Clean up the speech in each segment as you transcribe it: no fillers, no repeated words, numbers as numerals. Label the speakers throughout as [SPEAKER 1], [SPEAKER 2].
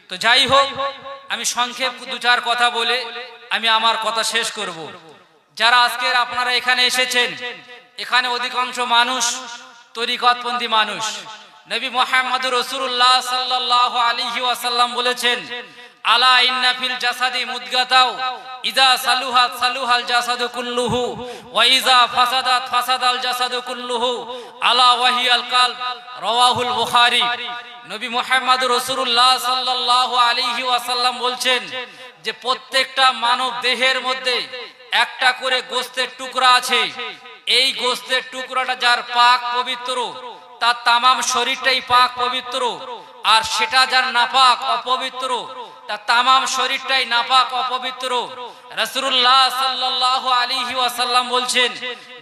[SPEAKER 1] তো যাই হোক, আমি সংক্ষেপ দু চার কথা বলে আমি আমার কথা শেষ করব। যারা আজকে আপনারা এখানে এসেছেন, এখানে অধিকাংশ মানুষ তরিকতপন্থী মানুষ। নবী মুহাম্মদুর রাসূলুল্লাহ সাল্লাল্লাহু আলাইহি ওয়াসাল্লাম বলেছেন, আলা ইন্না ফিল জাসাদি মুদগাতাও ইযা সালুহাত সালুহাল জাসাদু কুল্লুহু ওয়া ইযা ফাসাদাত ফাসাদাল জাসাদু কুল্লুহু আলা ওয়াহিয়াল কলব, রাওয়াহুল বুখারী। নবী মুহাম্মদুর রাসূলুল্লাহ সাল্লাল্লাহু আলাইহি ওয়াসাল্লাম বলছেন যে প্রত্যেকটা মানব দেহের মধ্যে একটা করে গোশতের টুকরা আছে। এই গোশতের টুকরাটা যার পাক পবিত্র, তার তামাম শরীরটাই পাক পবিত্র। আর সেটা যার নাপাক অপবিত্র, তার তামাম শরীরটাই নাপাক অপবিত্র। রাসূলুল্লাহ সাল্লাল্লাহু আলাইহি ওয়াসাল্লাম বলছেন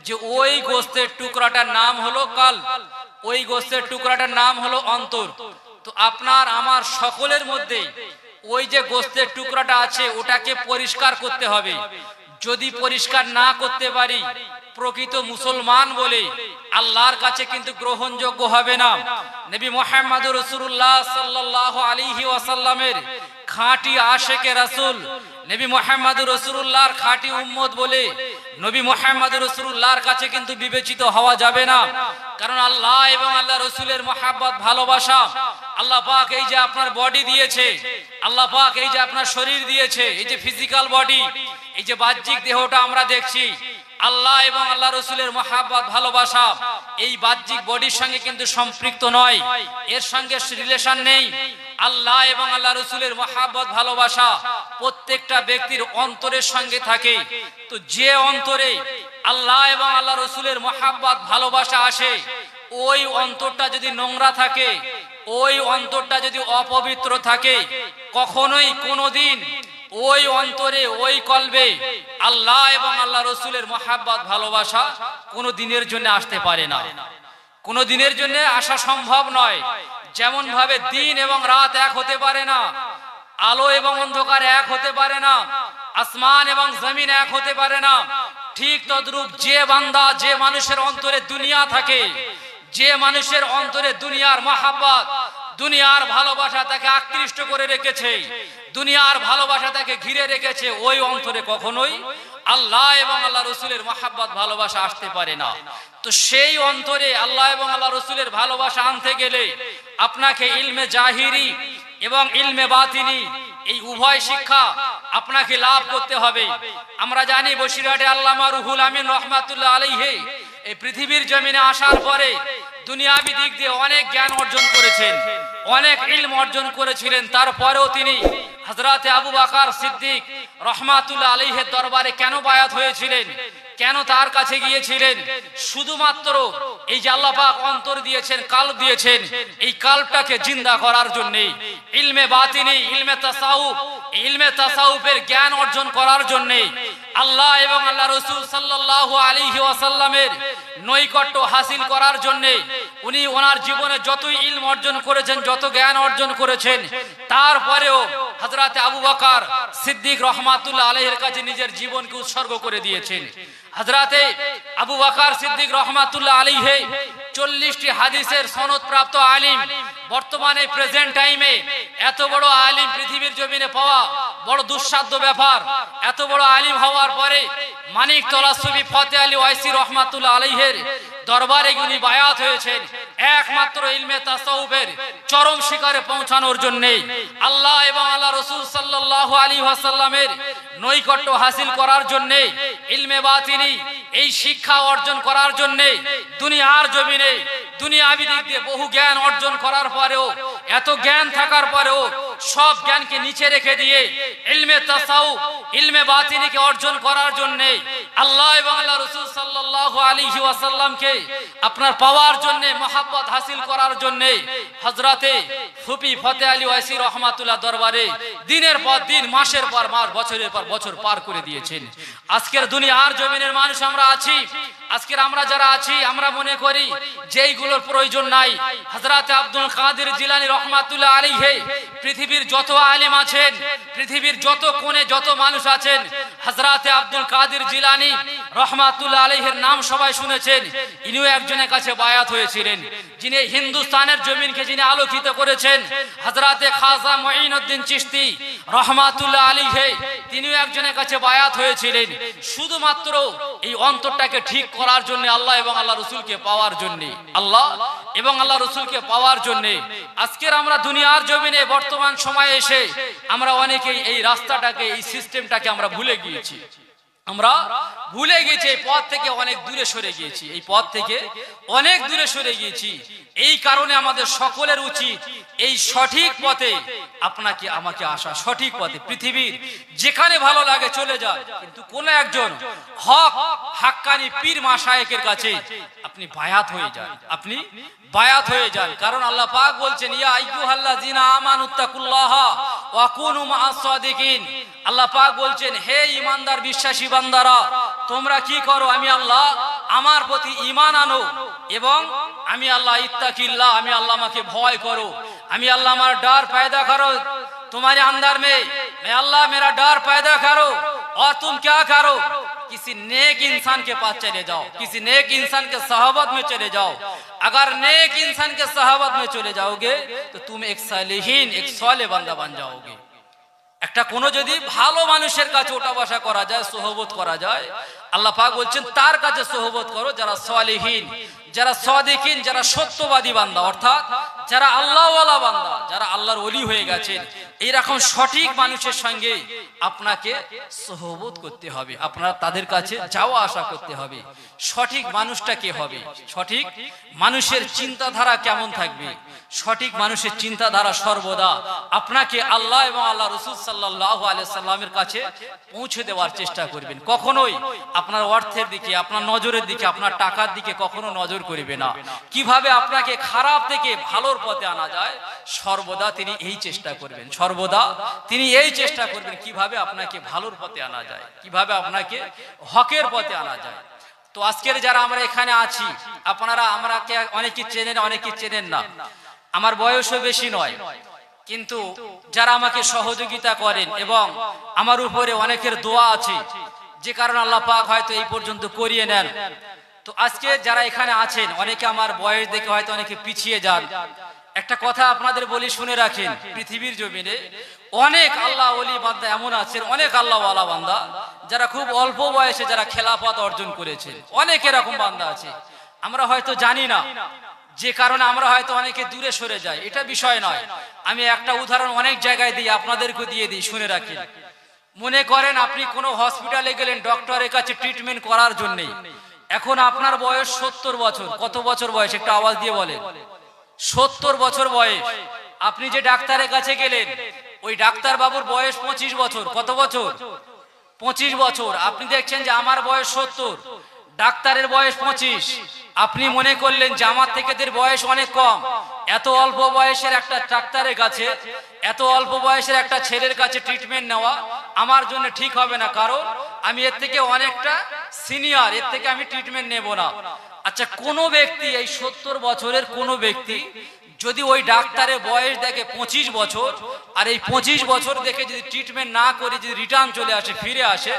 [SPEAKER 1] যে ওই গোশতের টুকরাটার নাম হলো কলব, ওই গোশতের টুকরাটার নাম হলো অন্তর। তো আপনার আমার সকলের মধ্যে ওই যে গোশতের টুকরাটা আছে ওটাকে পরিষ্কার করতে হবে। যদি পরিষ্কার না করতে পারি, প্রকৃত মুসলমান বলে আল্লাহর কাছে কিন্তু গ্রহণযোগ্য হবে না। নবী মুহাম্মদুর রাসূলুল্লাহ সাল্লাল্লাহু আলাইহি ওয়াসাল্লামের খাঁটি আশিকে রাসূল, নবী মুহাম্মদুর রাসূলুল্লাহর খাঁটি উম্মত বলে নবী মুহাম্মদুর রাসূলুল্লাহর কাছে কিন্তু বিবেচিত হওয়া যাবে না। কারণ আল্লাহ এবং আল্লাহ রাসূলের মহব্বত, ভালোবাসা, আল্লাহ পাক এই যে আপনার বডি দিয়েছে, আল্লাহ পাক এই যে আপনার শরীর দিয়েছে, এই যে ফিজিক্যাল বডি, এই যে বাহ্যিক দেহটা আমরা দেখছি, আল্লাহ এবং আল্লাহ রাসূলের মহব্বত, ভালোবাসা এই বাহ্যিক বডির সঙ্গে কিন্তু সম্পৃক্ত নয়, এর সঙ্গে রিলেশন নেই। আল্লাহ এবং আল্লাহ রাসূলের মহব্বত, ভালোবাসা প্রত্যেকটা ব্যক্তির অন্তরের সঙ্গে থাকে। তো যে অন্তরে আল্লাহ এবং আল্লাহ রাসূলের মহব্বত, ভালোবাসা আসে, ওই অন্তরটা যদি নোংরা থাকে, ওই অন্তরটা যদি অপবিত্র থাকে, কখনোই কোনোদিন ওই অন্তরে, ওই কলবে আল্লাহ এবং আল্লাহ রাসূলের মহব্বত, ভালোবাসা কোনো দিনের জন্য আসতে পারে না, কোনো দিনের জন্য আসা সম্ভব নয়। যেমন ভাবে দিন এবং রাত এক হতে পারে না, আলো এবং অন্ধকার এক হতে পারে না, আসমান এবং জমিন এক হতে পারে না, ঠিক তদ্রূপ যে বান্দা, যে মানুষের অন্তরে দুনিয়া থাকে, যে মানুষের অন্তরে দুনিয়ার মহব্বত, দুনিয়ার ভালোবাসা তাকে আকৃষ্ট করে রেখেছে, দুনিয়ার ভালোবাসা তাকে ঘিরে রেখেছে, ওই অন্তরে কখনোই আল্লাহ এবং আল্লাহ রাসূলের মহব্বত, ভালোবাসা আসতে পারে না। তো সেই অন্তরে আল্লাহ এবং আল্লাহ রাসূলের ভালোবাসা আনতে গেলে আপনাকে ইলমে জাহিরি এবং ইলমে বাতিনি, এই উভয় শিক্ষা আপনাকে লাভ করতে হবে। আমরা জানি বসিরহাটে আল্লামা রুহুল আমিন রাহমাতুল্লাহ আলাইহি এই পৃথিবীর জমিনে আসার পরে দুনিয়াবি দিক দিয়ে অনেক জ্ঞান অর্জন করেছেন, অনেক ইলম অর্জন করেছিলেন। তারপরেও তিনি হযরতে আবু বকর সিদ্দিক রাহমাতুল্লাহ আলাইহির দরবারে কেন বায়াত হয়েছিলেন, কেন তার কাছে গিয়েছিলেন? শুধুমাত্র এই যে আল্লাহ পাক অন্তর দিয়েছেন, কলব দিয়েছেন, এই কলবটাকে জিন্দা করার জন্য, ইলমে বাতিনি, ইলমে তাসাউফ, ইলমে তাসাউফের জ্ঞান অর্জন করার জন্য, আল্লাহ এবং আল্লাহ রাসূল সাল্লাল্লাহু আলাইহি ওয়াসাল্লামের নৈকট্য হাসিল করার জন্য উনি ওনার জীবনে যতই ইলম অর্জন করেছেন, যত জ্ঞান অর্জন করেছেন, তারপরেও হযরতে আবু বকর সিদ্দিক রাহমাতুল্লাহ আলাইহির কাছে নিজের জীবনকে উৎসর্গ করে দিয়েছেন। হযরতে আবু বকর সিদ্দিক রাহমাতুল্লাহ আলাইহি 40টি হাদিসের সনদ প্রাপ্ত আলিম। বর্তমানে প্রেজেন্ট টাইমে এত বড় আলিম পৃথিবীর জমিনে পাওয়া বড় দুঃসাধ্য ব্যাপার। এত বড় আলিম হওয়ার পরে মানিক তলাসুবি ফতে আলী ওয়াইসি রাহমাতুল্লাহ আলাইহির দরবারে উনি বায়াত হয়েছেন একমাত্র ইলমে তাসাউফের চরম শিখরে পৌঁছানোর জন্য, আল্লাহ এবং আল্লাহ রাসূল সাল্লাল্লাহু আলাইহি ওয়াসাল্লামের নৈকট্য হাসিল করার জন্য, ইলমে বাতিনি এই শিক্ষা অর্জন করার জন্য। দুনিয়ার জমিনে দুনিয়াবি দিক দিয়ে বহু জ্ঞান অর্জন করার পরেও, এত জ্ঞান থাকার পরেও সব জ্ঞানকে নিচে রেখে দিয়ে ইলমে তাসাউফ, ইলমে বাতিনিকে অর্জন করার জন্য, আল্লাহ এবং আল্লাহ রাসূল সাল্লাল্লাহু আলাইহি ওয়াসাল্লামকে আপনার পাওয়ার জন্য, মহব্বত হাসিল করার জন্য হযরতে সুফি ফতে আলী ওয়াইসি রাহমাতুল্লাহ দরবারে দিনের পর দিন, মাসের পর মাস, বছরের পর বছর পার করে দিয়েছেন। আজকের দুনিয়ার জমিনের মানুষ আমরা আছি, আজকের আমরা যারা আছি, আমরা মনে করি যে এইগুলোর প্রয়োজন নাই। হযরতে আব্দুল কাদের জিলানী রাহমাতুল্লাহ আলাইহি পৃথিবীর যত আলেম আছেন, পৃথিবীর যত কোণে যত মানুষ আছেন, হযরতে আব্দুল কাদের জিলানী রহমাতুল্লাহ আলাইহির নাম সবাই শুনেছেন। ইনিও একজনের কাছে বায়াত হয়েছিলেন, যিনি হিন্দুস্তানের জমিনকে যিনি আলোকিত করেছেন। হযরতে খাজা মুঈনুদ্দিন চিশতি রহমাতুল্লাহ আলাইহি তিনিও একজনের কাছে বায়াত হয়েছিলেন, শুধুমাত্র এই অন্তরটাকে ঠিক করার জন্য, আল্লাহ এবং আল্লাহ রাসূলকে পাওয়ার জন্য, আল্লাহ এবং আল্লাহ রাসূলকে পাওয়ার জন্য। আজকের আমরা দুনিয়ার জমিনে বর্তমান সময়ে এসে আমরা অনেকেই এই রাস্তাটাকে, এই সিস্টেমটাকে আমরা ভুলে গিয়েছি। আমরা ভুলে গেছি, এই পথ থেকে অনেক দূরে সরে গিয়েছি, এই পথ থেকে অনেক দূরে সরে গিয়েছি। এই কারণে আমাদের সকলের উচিত এই সঠিক পথে আপনাকে আমাকে আসা, সঠিক পথে। পৃথিবীর যেখানে ভালো লাগে চলে যায়, কিন্তু কোন একজন হক হাক্কানি পীর মাশায়েখের কাছে আপনি বায়াত হয়ে যান, আপনি বায়াত হয়ে যান। কারণ আল্লাহ পাক বলছেন, ইয়া আইয়ুহাল্লাযিনা আমানুত্তাকুল্লাহা ওয়া কুনু মাআস সাদিকিন। আল্লাহ পাক বলছেন, হে ঈমানদার বিশ্বাসী বান্দারা, তোমরা কি করো? আমি আল্লাহ আমার প্রতি ঈমান আনো এবং আমি আল্লাহ ইত্তাকিল্লাহ, আমি আল্লাহ আমাকে ভয় করো, আমি আল্লাহ আমার डर पैदा करो तुम्हारे अंदर में, मैं अल्लाह मेरा डर पैदा करो और तुम क्या करो? किसी नेक इंसान के पास चले जाओ, किसी नेक इंसान के सहबत में चले जाओ। अगर नेक इंसान के सहबत में चले जाओगे तो तुम एक सालिहीन, एक साले बंदा बन जाओगे। একটা কোন যদি ভালো মানুষের কাছে ওঠা বসা করা যায়, সোহবত করা যায়, আল্লাহ পাক বলছেন তার কাছে সোহবত করো যারা সালিহিন, যারা সাদিকিন, যারা সত্যবাদী বান্দা, অর্থাৎ যারা আল্লাহওয়ালা বান্দা, যারা আল্লাহর ওলি হয়ে গেছেন। এইরকম সঠিক মানুষের সঙ্গে আপনাকে সোহবত করতে হবে, আপনারা তাদের কাছে যাওয়া আসা করতে হবে। সঠিক মানুষটা কে হবে? সঠিক মানুষের চিন্তাধারা কেমন থাকবে? সঠিক মানুষের চিন্তাধারা সর্বদা আপনাকে আল্লাহ এবং আল্লাহ রাসূল সাল্লাল্লাহু আলাইহি সাল্লামের কাছে পৌঁছে দেওয়ার চেষ্টা করবেন। কখনোই আপনার অর্থের দিকে, আপনার নজরের দিকে, আপনার টাকার দিকে কখনো নজর করবে না। কিভাবে আপনাকে খারাপ থেকে ভালোর পথে আনা যায়, সর্বদা তিনি এই চেষ্টা করবেন, সর্বদা তিনি এই চেষ্টা করবেন কিভাবে আপনাকে ভালোর পথে আনা যায়, কিভাবে আপনাকে হকের পথে আনা যায়। তো আজকের যারা আমরা এখানে আছি, আপনারা আমরাকে অনেকেই চেনেন, অনেকেই চেনেন না। আমার বয়সও বেশি নয়, কিন্তু যারা আমাকে সহযোগিতা করেন এবং আমার উপরে অনেকের দোয়া আছে, যে কারণে আল্লাহ পাক হয়তো এই পর্যন্ত করিয়ে নেন। তো আজকে যারা এখানে আছেন, অনেকে আমার বয়স দেখে হয়তো অনেকে পিছিয়ে যান। একটা কথা আপনাদের বলি, শুনে রাখেন, পৃথিবীর জমিনে অনেক আল্লাহ ওলি বান্দা এমন আছেন, অনেক আল্লাহওয়ালা বান্দা যারা খুব অল্প বয়সে যারা খেলাফত অর্জন করেছেন, অনেক এরকম বান্দা আছে। আমরা হয়তো জানি না, যে কারণে আমরা হয়তো অনেকে দূরে সরে যাই। এটা বিষয় নয়। আমি একটা উদাহরণ অনেক জায়গায় দিই, আপনাদেরকে দিয়ে দিই, শুনে রাখেন। মনে করেন আপনি কোনো হসপিটালে গেলেন ডক্টরের কাছে ট্রিটমেন্ট করার জন্য। এখন আপনার বয়স 70 বছর। কত বছর বয়স? একটা আওয়াজ দিয়ে বলেন। 70 বছর বয়স। আপনি যে ডাক্তারের কাছে গেলেন, ওই ডাক্তার বাবুর বয়স 25 বছর। কত বছর? 25 বছর। আপনি দেখছেন যে আমার বয়স 70, ডাক্তারের বয়স 25। আপনি মনে করলেন যে আমার থেকে এদের বয়স অনেক কম। এত অল্প বয়সের একটা ডাক্তারের কাছে, এত অল্প বয়সের একটা ছেলের কাছে ট্রিটমেন্ট নেওয়া আমার জন্য ঠিক হবে না, কারণ আমি এর থেকে অনেকটা সিনিয়র, এর থেকে আমি ট্রিটমেন্ট নেব না। আচ্ছা, কোন ব্যক্তি, এই 70 বছরের কোন ব্যক্তি যদি ওই ডাক্তারের বয়স দেখে 25 বছর, আর এই 25 বছর দেখে যদি ট্রিটমেন্ট না করে যদি রিটার্ন চলে আসে, ফিরে আসে,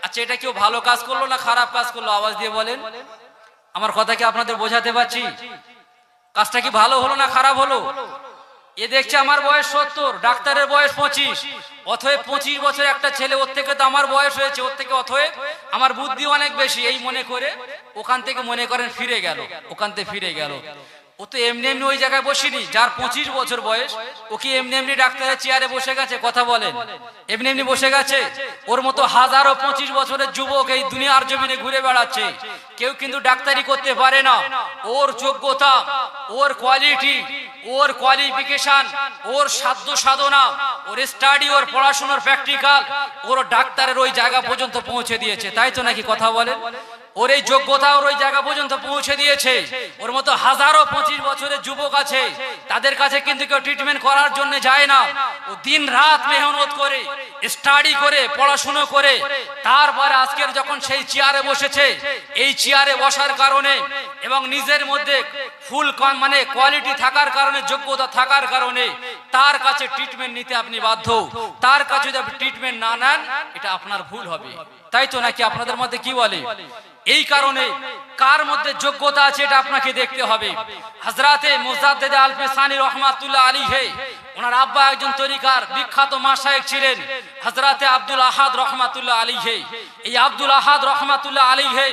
[SPEAKER 1] আচ্ছা এটা কেউ ভালো কাজ করলো না খারাপ কাজ করলো? আওয়াজ দিয়ে বলেন। আমার কথা কি আপনাদের বোঝাতে পারছি? কাজটা কি ভালো হলো না খারাপ হলো? এ দেখছে আমার বয়স 70, ডাক্তারের বয়স 25, অতএব 25 বছর একটা ছেলে, ওর থেকে তো আমার বয়স হয়েছে, ওর থেকে অতএব আমার বুদ্ধি অনেক বেশি, এই মনে করে ওখান থেকে মনে করেন ফিরে গেল, ওখান থেকে ফিরে গেল। ও তো এমনি এমনি ওই জায়গায় বসেনি। যার 25 বছর বয়স, ও কি এমনি এমনি ডাক্তারের চেয়ারে বসে গেছে? কথা বলেন, এমনি এমনি বসে গেছে? ওর মতো হাজারো 25 বছরের যুবক এই দুনিয়ার জমিনে ঘুরে বেড়াচ্ছে। কেউ কিন্তু ডাক্তারি করতে পারে না। ওর যোগ্যতা, ওর কোয়ালিটি, ওর কোয়ালিফিকেশন, ওর সাধ্য সাধনা, ওর স্টাডি, ওর পড়াশোনার প্র্যাকটিক্যাল, ওর ডাক্তারের ওই জায়গা পর্যন্ত পৌঁছে দিয়েছে। তাই তো নাকি? কথা বলেন। ওর এই যোগ্যতা ওর ওই জায়গা পর্যন্ত পৌঁছে দিয়েছে। ওর মতো হাজারো 25 বছরের যুবক আছে, তাদের কাছে কিন্তু কেউ ট্রিটমেন্ট করার জন্য যায় না। ও দিন রাত মেহনত করে স্টাডি করে পড়াশোনা করে তারপরে আজকের যখন সেই চেয়ারে বসেছে, এই চেয়ারে বসার কারণে এবং নিজের মধ্যে ফুল মানে কোয়ালিটি থাকার কারণে, যোগ্যতা থাকার কারণে তার কাছে ট্রিটমেন্ট নিতে আপনি বাধ্য। তার কাছে যদি আপনি ট্রিটমেন্ট না নেন, এটা আপনার ভুল হবে, তাই তো নাকি? আপনাদের মধ্যে কি বলে? এই কারণে কার মধ্যে যোগ্যতা আছে এটা আপনাকে দেখতে হবে। হযরতে মুজাদ্দিদ আল-ফিসানি রাহমাতুল্লাহ আলাইহি, ওনার আব্বা একজন তরিকার বিখ্যাত মাশায়েখ ছিলেন, হযরতে আব্দুল আহাদ রাহমাতুল্লাহ আলাইহি। এই আব্দুল আহাদ রাহমাতুল্লাহ আলাইহি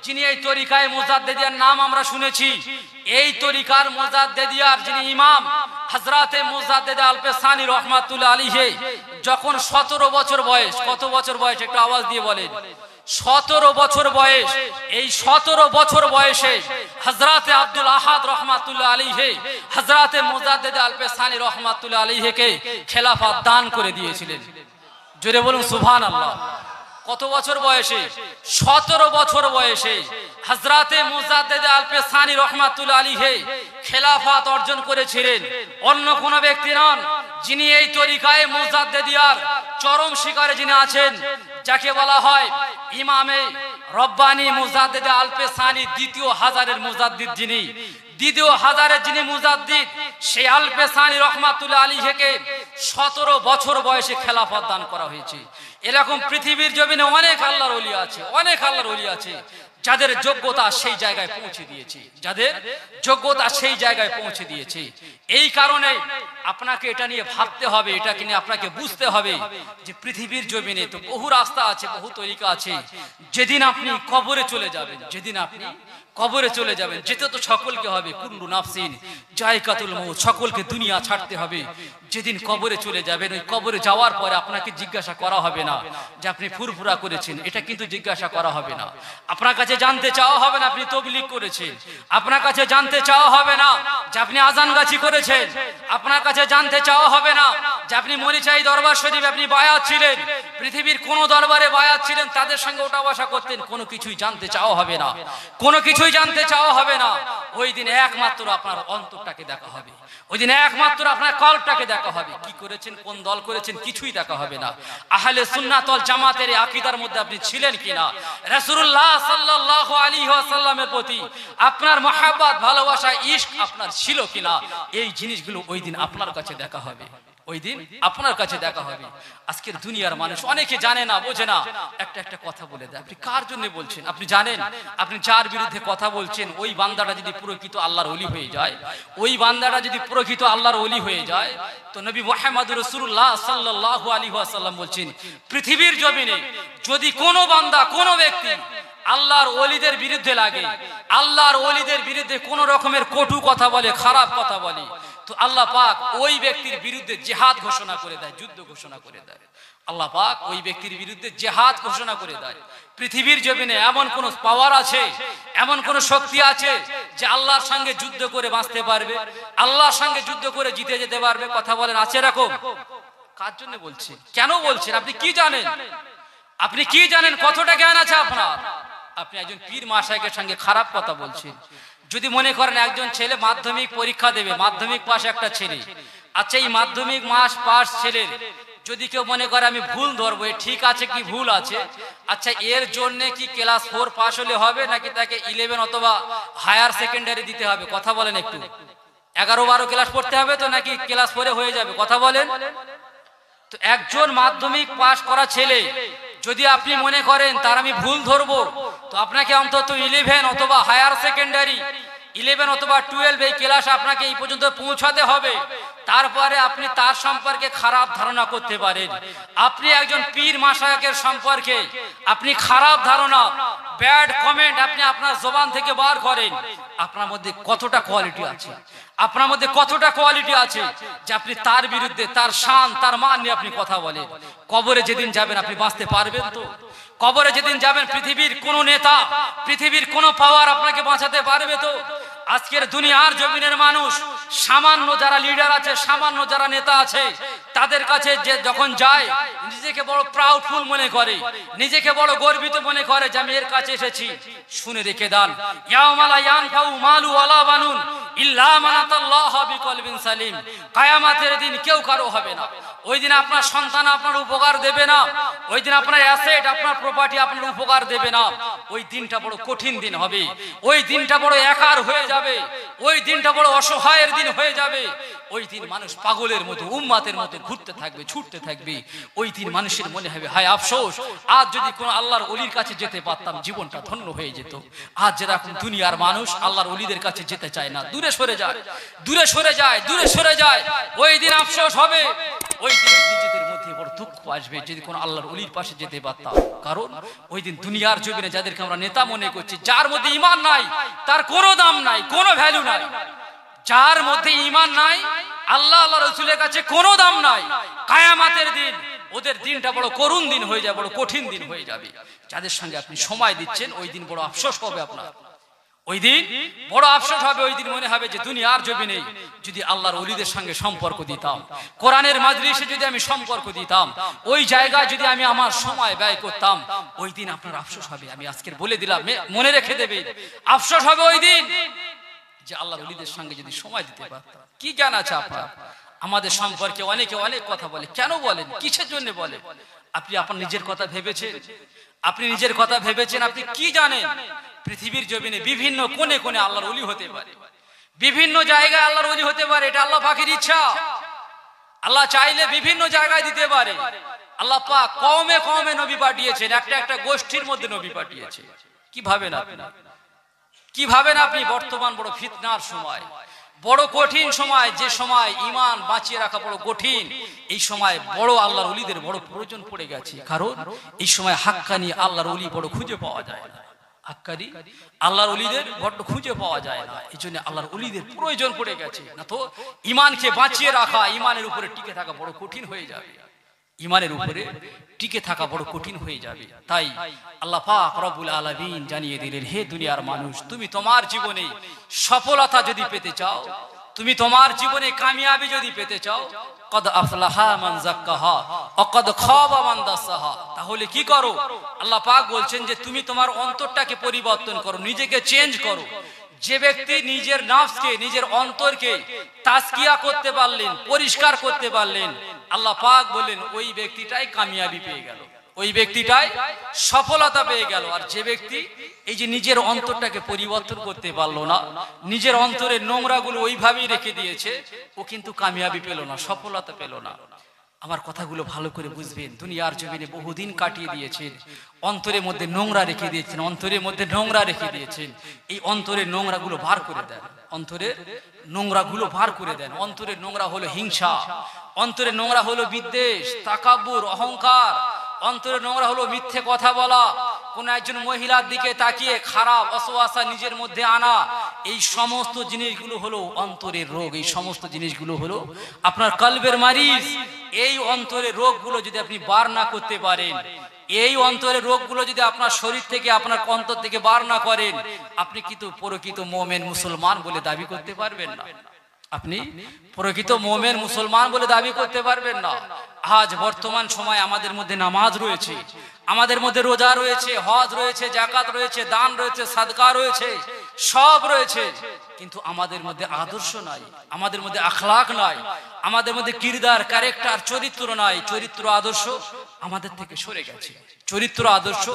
[SPEAKER 1] যিনি এই তরিকায় মুজাদ্দিদিয়ার নাম আমরা শুনেছি, এই তরিকার মুজাদ্দিদিয়ার যিনি ইমাম হযরতে মুজাদ্দিদ আল-ফিসানি রাহমাতুল্লাহ আলাইহি, যখন 17 বছর বয়স, কত বছর বয়স একটু আওয়াজ দিয়ে বলেন? 17 বছর বয়স। এই 17 বছর বয়সে হযরতে আব্দুল আহাদ রাহমাতুল্লাহ আলাইহি হযরতে মুজাদ্দিদ আল-ফিসানি রাহমাতুল্লাহ আলাইহিকে খেলাফত দান করে দিয়েছিলেন। জোরে বলুন সুবহানাল্লাহ। কত বছর বয়সে? 17 বছর বয়সে হযরতে মুজাদ্দিদ আল-ফিসানি রাহমাতুল্লাহ আলাইহি খেলাফত অর্জন করেছিলেন। অন্য কোন ব্যক্তি নন, যিনি এই তরিকায় মুজাদ্দিদিয়ার চরম শিকারে যিনি আছেন, যাকে বলা হয় ইমামে রব্বানি মুজাদ্দিদ আল-ফিসানি, দ্বিতীয় হাজারের মুজাদ্দিদ যিনি, দ্বিতীয় হাজারের যিনি মুজাদ্দিদ, সেই আল-ফিসানি রাহমাতুল্লাহ আলাইহিকে 17 বছর বয়সে খেলাফত দান করা হয়েছে। এরকম পৃথিবীর জমিনে অনেক আল্লাহর ওলি আছে, অনেক আল্লাহর ওলি আছে যাদের যোগ্যতা সেই জায়গায় পৌঁছে দিয়েছে, যাদের যোগ্যতা সেই জায়গায় পৌঁছে দিয়েছে। এই কারণে আপনাকে এটা নিয়ে ভাবতে হবে, এটাকে নিয়ে আপনাকে বুঝতে হবে যে পৃথিবীর জমিনে তো বহু রাস্তা আছে, বহু তরিকা আছে। যেদিন আপনি কবরে চলে যাবেন, যেদিন আপনি কবরে চলে যাবেন, যেতে তো সকলকে হবে, কুল্লু নাফসিন যায়কাতুল মউত, সকলকে দুনিয়া ছাড়তে হবে। যেদিন কবরে চলে যাবেন, ওই কবরে যাওয়ার পরে আপনাকে জিজ্ঞাসা করা হবে না যে আপনি ফুরফুরা করেছেন, এটা কিন্তু জিজ্ঞাসা করা হবে না। আপনার কাছে জানতে চাওয়া হবে না আপনি তাবলীগ করেছেন, আপনার কাছে জানতে চাওয়া হবে না যে আপনি আজানগাছি করেছেন, আপনার কাছে জানতে চাওয়া হবে না যে আপনি মরিচাই দরবার শরীফ আপনি বায়াত ছিলেন, পৃথিবীর কোন দরবারে বায়াত ছিলেন, তাদের সঙ্গে ওঠা বসা করতেন, কোনো কিছুই জানতে চাওয়া হবে না, কোনো কিছুই জানতে চাওয়া হবে না। ওই দিন একমাত্র আপনার অন্তরটাকে দেখা হবে, ওই দিন একমাত্র আপনার কলবটাকে দেখা হবে, কি করেছেন, কোন দল করেছেন, কিছুই দেখা হবে না। আহলে সুন্নাত ওয়াল জামাতের আকীদার মধ্যে আপনি ছিলেন কিনা, রাসূলুল্লাহ সাল্লাল্লাহু আলাইহি ওয়াসাল্লামের প্রতি আপনার মহব্বত, ভালোবাসা, ইশক আপনার ছিল কিনা, এই জিনিসগুলো ওই দিন আপনার কাছে দেখা হবে, ওই দিন আপনার কাছে দেখা হবে। আজকের দুনিয়ার মানুষ অনেকে জানে না, বোঝে না, একটা একটা কথা বলে দেয়। আপনি কার জন্য বলছেন? আপনি জানেন আপনি যার বিরুদ্ধে কথা বলছেন, ওই বান্দাটা যদি প্রকৃত আল্লাহর ওলি হয়ে যায়, ওই বান্দাটা যদি প্রকৃত আল্লাহর ওলি হয়ে যায়, তো নবী মুহাম্মদুর রাসূলুল্লাহ সাল্লাল্লাহু আলাইহি ওয়াসাল্লাম বলছেন, পৃথিবীর জমিনে যদি কোনো বান্দা, কোনো ব্যক্তি আল্লাহর ওলিদের বিরুদ্ধে লাগে, আল্লাহর ওলিদের বিরুদ্ধে কোন রকমের কটু কথা বলে, খারাপ কথা বলে, তো আল্লাহ পাক ওই ব্যক্তির বিরুদ্ধে জিহাদ ঘোষণা করে দেয়, যুদ্ধ ঘোষণা করে দেয়। আল্লাহ পাক ওই ব্যক্তির বিরুদ্ধে জিহাদ ঘোষণা করে দেয়। পৃথিবীর জমিনে এমন কোন পাওয়ার আছে, এমন কোন শক্তি আছে যে আল্লাহর সঙ্গে যুদ্ধ করে বাঁচতে পারবে, আল্লাহর সঙ্গে যুদ্ধ করে জিতে যেতে পারবে? কথা বলেন, আছে এরকম? কার জন্য বলছেন, কেন বলছেন, আপনি কি জানেন, আপনি কি জানেন, কতটা জ্ঞান আছে আপনার? আপনি একজন পীর মাশায়েখের সঙ্গে খারাপ কথা বলছেন। যদি মনে করেন একজন ছেলে মাধ্যমিক পরীক্ষা দেবে, মাধ্যমিক পাস একটা ছেলে, আচ্ছা এই মাধ্যমিক পাস ছেলের যদি কেউ মনে করে আমি ভুল ধরবো, ঠিক আছে কি ভুল আছে, আচ্ছা এর জন্য কি ক্লাস 4 পাস হলে হবে, নাকি তাকে 11 অথবা হায়ার সেকেন্ডারি দিতে হবে? কথা বলেন একটু। 11-12 ক্লাস পড়তে হবে তো, নাকি ক্লাস 4 হয়ে যাবে? কথা বলেন। তো একজন মাধ্যমিক পাস করা ছেলে যদি আপনি মনে করেন তার আমি ভুল ধরবো, তো আপনাকে অন্তত 11 অথবা হায়ার সেকেন্ডারি 11 অথবা 12 এই ক্লাস আপনাকে এই পর্যন্ত পৌঁছাতে হবে, তারপরে আপনি তার সম্পর্কে খারাপ ধারণা করতে পারেন। আপনি একজন পীর মাশায়েখের সম্পর্কে আপনি খারাপ ধারণা, ব্যাড কমেন্ট আপনি আপনার জবান থেকে বার করেন, আপনার মধ্যে কতটা কোয়ালিটি আছে, আপনার মধ্যে কতটা কোয়ালিটি আছে যে আপনি তার বিরুদ্ধে, তার শান, তার মান নিয়ে আপনি কথা বলেন। কবরে যেদিন যাবেন আপনি বাঁচতে পারবেন তো? কবরে যেদিন যাবেন পৃথিবীর কোন নেতা, পৃথিবীর কোন পাওয়ার আপনাকে বাঁচাতে পারবে তো? আজকের দুনিয়ার জমিনের মানুষ, সামান্য যারা লিডার আছে, সামান্য যারা নেতা আছে, তাদের কাছে যে যখন যায় নিজেকে বড় প্রাউডফুল মনে করে, নিজেকে বড় গর্বিত মনে করে যে আমি এর কাছে এসেছি। শুনে রেখে দেন, ইয়াউমালা ইয়ানফাউ মালু ওয়ালা বানুন ইল্লা মান আতাল্লাহা বিকলবিন সালিম। কিয়ামতের দিন কেউ কারো হবে না। ওই দিন আপনার সন্তান আপনার উপকার দেবে না, ওই দিন আপনার অ্যাসেট আপনার প্রপার্টি আপনার উপকার দেবে না। ওই দিনটা বড় কঠিন দিন হবে, ওই দিনটা বড় একার হয়ে যাবে, ওই দিনটা বড় অসহায়ের দিন হয়ে যাবে। ওই দিন মানুষ পাগলের মতো উম্মাতের মতো ঘুরতে থাকবে, ছুটতে থাকবে। ওই দিন মানুষের মনে হবে হায় আফসোস, আজ যদি কোন আল্লাহর ওলির কাছে যেতে পারতাম জীবনটা ধন্য হয়ে যেত। আজ যেরকম দুনিয়ার মানুষ আল্লাহর ওলিদের কাছে যেতে চায় না, দূরে সরে যায়, দূরে সরে যায়, দূরে সরে যায়। ওই দিন আফসোস হবে, ওই দিন নিজেদের মধ্যে বড় দুঃখ আসবে যদি কোন আল্লাহর ওলির পাশে যেতে পারতাম। কারণ ওই দিন দুনিয়ার জমিনে যাদেরকে আমরা নেতা মনে করছি, যার মধ্যে ঈমান নাই তার কোনো দাম নাই, কোনো ভ্যালু নাই। যার মধ্যে ঈমান নাই আল্লাহ আল্লাহ রাসূলের কাছে কোনো দাম নাই। কিয়ামতের দিন ওদের দিনটা বড় করুণ দিন হয়ে যাবে, বড় কঠিন দিন হয়ে যাবে। যাদের সঙ্গে আপনি সময় দিচ্ছেন ওই দিন বড় আফসোস হবে আপনার, ওই দিন বড় আফসোস হবে। ওই দিন মনে হবে যে দুনিয়ার জমিনে যদি আল্লাহর ওলিদের সঙ্গে সম্পর্ক দিতাম, কোরআনের মাজলিসে যদি আমি সম্পর্ক দিতাম, ওই জায়গায় যদি আমি আমার সময় ব্যয় করতাম, ওই দিন আপনার আফসোস হবে। আমি আজকের বলে দিলাম, মনে রেখে দেবে, আফসোস হবে ওই দিন যে আল্লাহর ওলিদের সঙ্গে যদি সময় দিতে পারতাম। কি জ্ঞান আছে আপনার? আমাদের সম্পর্কে অনেকে অনেক কথা বলে, কেন বলেন, কিসের জন্য বলে? আপনি আপনার নিজের কথা ভেবেছেন? আপনি নিজের কথা ভেবেছেন? আপনি কি জানেন পৃথিবীর জমিনে বিভিন্ন কোণে কোণে আল্লাহর ওলি হতে পারে, বিভিন্ন জায়গায় আল্লাহর ওলি হতে পারে। এটা আল্লাহ পাকের ইচ্ছা। আল্লাহ চাইলে বিভিন্ন জায়গায় দিতে পারে। আল্লাহ পাক কওমে কওমে নবী পাঠিয়েছেন, একটা একটা গোষ্ঠীর মধ্যে নবী পাঠিয়েছে। কি ভাবেন আপনি? কি ভাবেন আপনি? বর্তমান বড় ফিতনার সময়, বড় কঠিন সময়, যে সময় ঈমান বাঁচিয়ে রাখা বড় কঠিন, এই সময় বড় আল্লাহর ওলিদের বড় প্রয়োজন পড়ে গেছে। কারণ এই সময় হাক্কানি আল্লাহর ওলি বড় খুঁজে পাওয়া যায় না, হাক্কানি আল্লাহর ওলিদের বড় খুঁজে পাওয়া যায় না। এই জন্য আল্লাহর ওলিদের প্রয়োজন পড়ে গেছে। না তো ঈমানকে বাঁচিয়ে রাখা, ঈমানের উপরে টিকে থাকা বড় কঠিন হয়ে যাবে, ঈমানের উপরে টিকে থাকা বড় কঠিন হয়ে যাবে। তাই আল্লাহ পাক রব্বুল আলামিন জানিয়ে দিলেন, হে দুনিয়ার মানুষ, তুমি তোমার জীবনে সফলতা যদি পেতে চাও, তুমি তোমার জীবনে কামিয়াবি যদি পেতে চাও, কদ আফলাহা মান যাক্কাহা ওয়া কদ খাবা মান দাসাহা, তাহলে কি করো? আল্লাহ পাক বলছেন যে তুমি তোমার অন্তরটাকে পরিবর্তন করো, নিজেকে চেঞ্জ করো। যে ব্যক্তি নিজের নফসকে, নিজের অন্তরকে তাজকিয়া করতে পারলেন, পরিষ্কার করতে পারলেন, আল্লাহ পাক বললেন ওই ব্যক্তিটাই কামিয়াবি পেয়ে গেল, ওই ব্যক্তিটাই সফলতা পেয়ে গেল। আর যে ব্যক্তি এই যে নিজের অন্তরটাকে পরিবর্তন করতে পারলো না, নিজের অন্তরের নোংরাগুলো ওইভাবেই রেখে দিয়েছে, ও কিন্তু কামিয়াবি পেল না, সফলতা পেল না। আমার কথাগুলো ভালো করে বুঝবেন। দুনিয়ার জমিনে বহুদিন কাটিয়ে দিয়েছেন, অন্তরের মধ্যে নোংরা রেখে দিয়েছেন, অন্তরের মধ্যে নোংরা রেখে দিয়েছেন। এই অন্তরের নোংরাগুলো বার করে দেন, অন্তরের নোংরাগুলো বার করে দেন। অন্তরের নোংরা হলো হিংসা, অন্তরের নোংরা হলো বিদ্বেষ, তাকাব্বুর, অহংকার, অন্তরের নোংরা হলো মিথ্যে কথা বলা, কোন একজন মহিলার দিকে তাকিয়ে খারাপ অসওয়াসা নিজের মধ্যে আনা। এই সমস্ত জিনিসগুলো হলো অন্তরের রোগ, এই সমস্ত জিনিসগুলো হলো আপনার কলবের মারিজ। এই অন্তরের রোগগুলো যদি আপনি বার না করতে পারেন, এই অন্তরের রোগগুলো যদি আপনার শরীর থেকে, আপনার অন্তর থেকে বার না করেন, আপনি কিন্তু প্রকৃত মুমিন মুসলমান বলে দাবি করতে পারবেন না। আপনি প্রকৃত মুমিন মুসলমান বলে দাবি করতে পারবেন না। আজ বর্তমান সময় আমাদের মধ্যে নামাজ রয়েছে, আমাদের মধ্যে রোজা রয়েছে, হজ রয়েছে, যাকাত রয়েছে, দান রয়েছে, সাদকা রয়েছে, সব রয়েছে, কিন্তু আমাদের মধ্যে আদর্শ নাই, আমাদের মধ্যে আখলাক নাই, আমাদের মধ্যে কিরদার, ক্যারেক্টার, চরিত্র নাই। চরিত্র আদর্শ আমাদের থেকে সরে গেছে, চরিত্র আদর্শ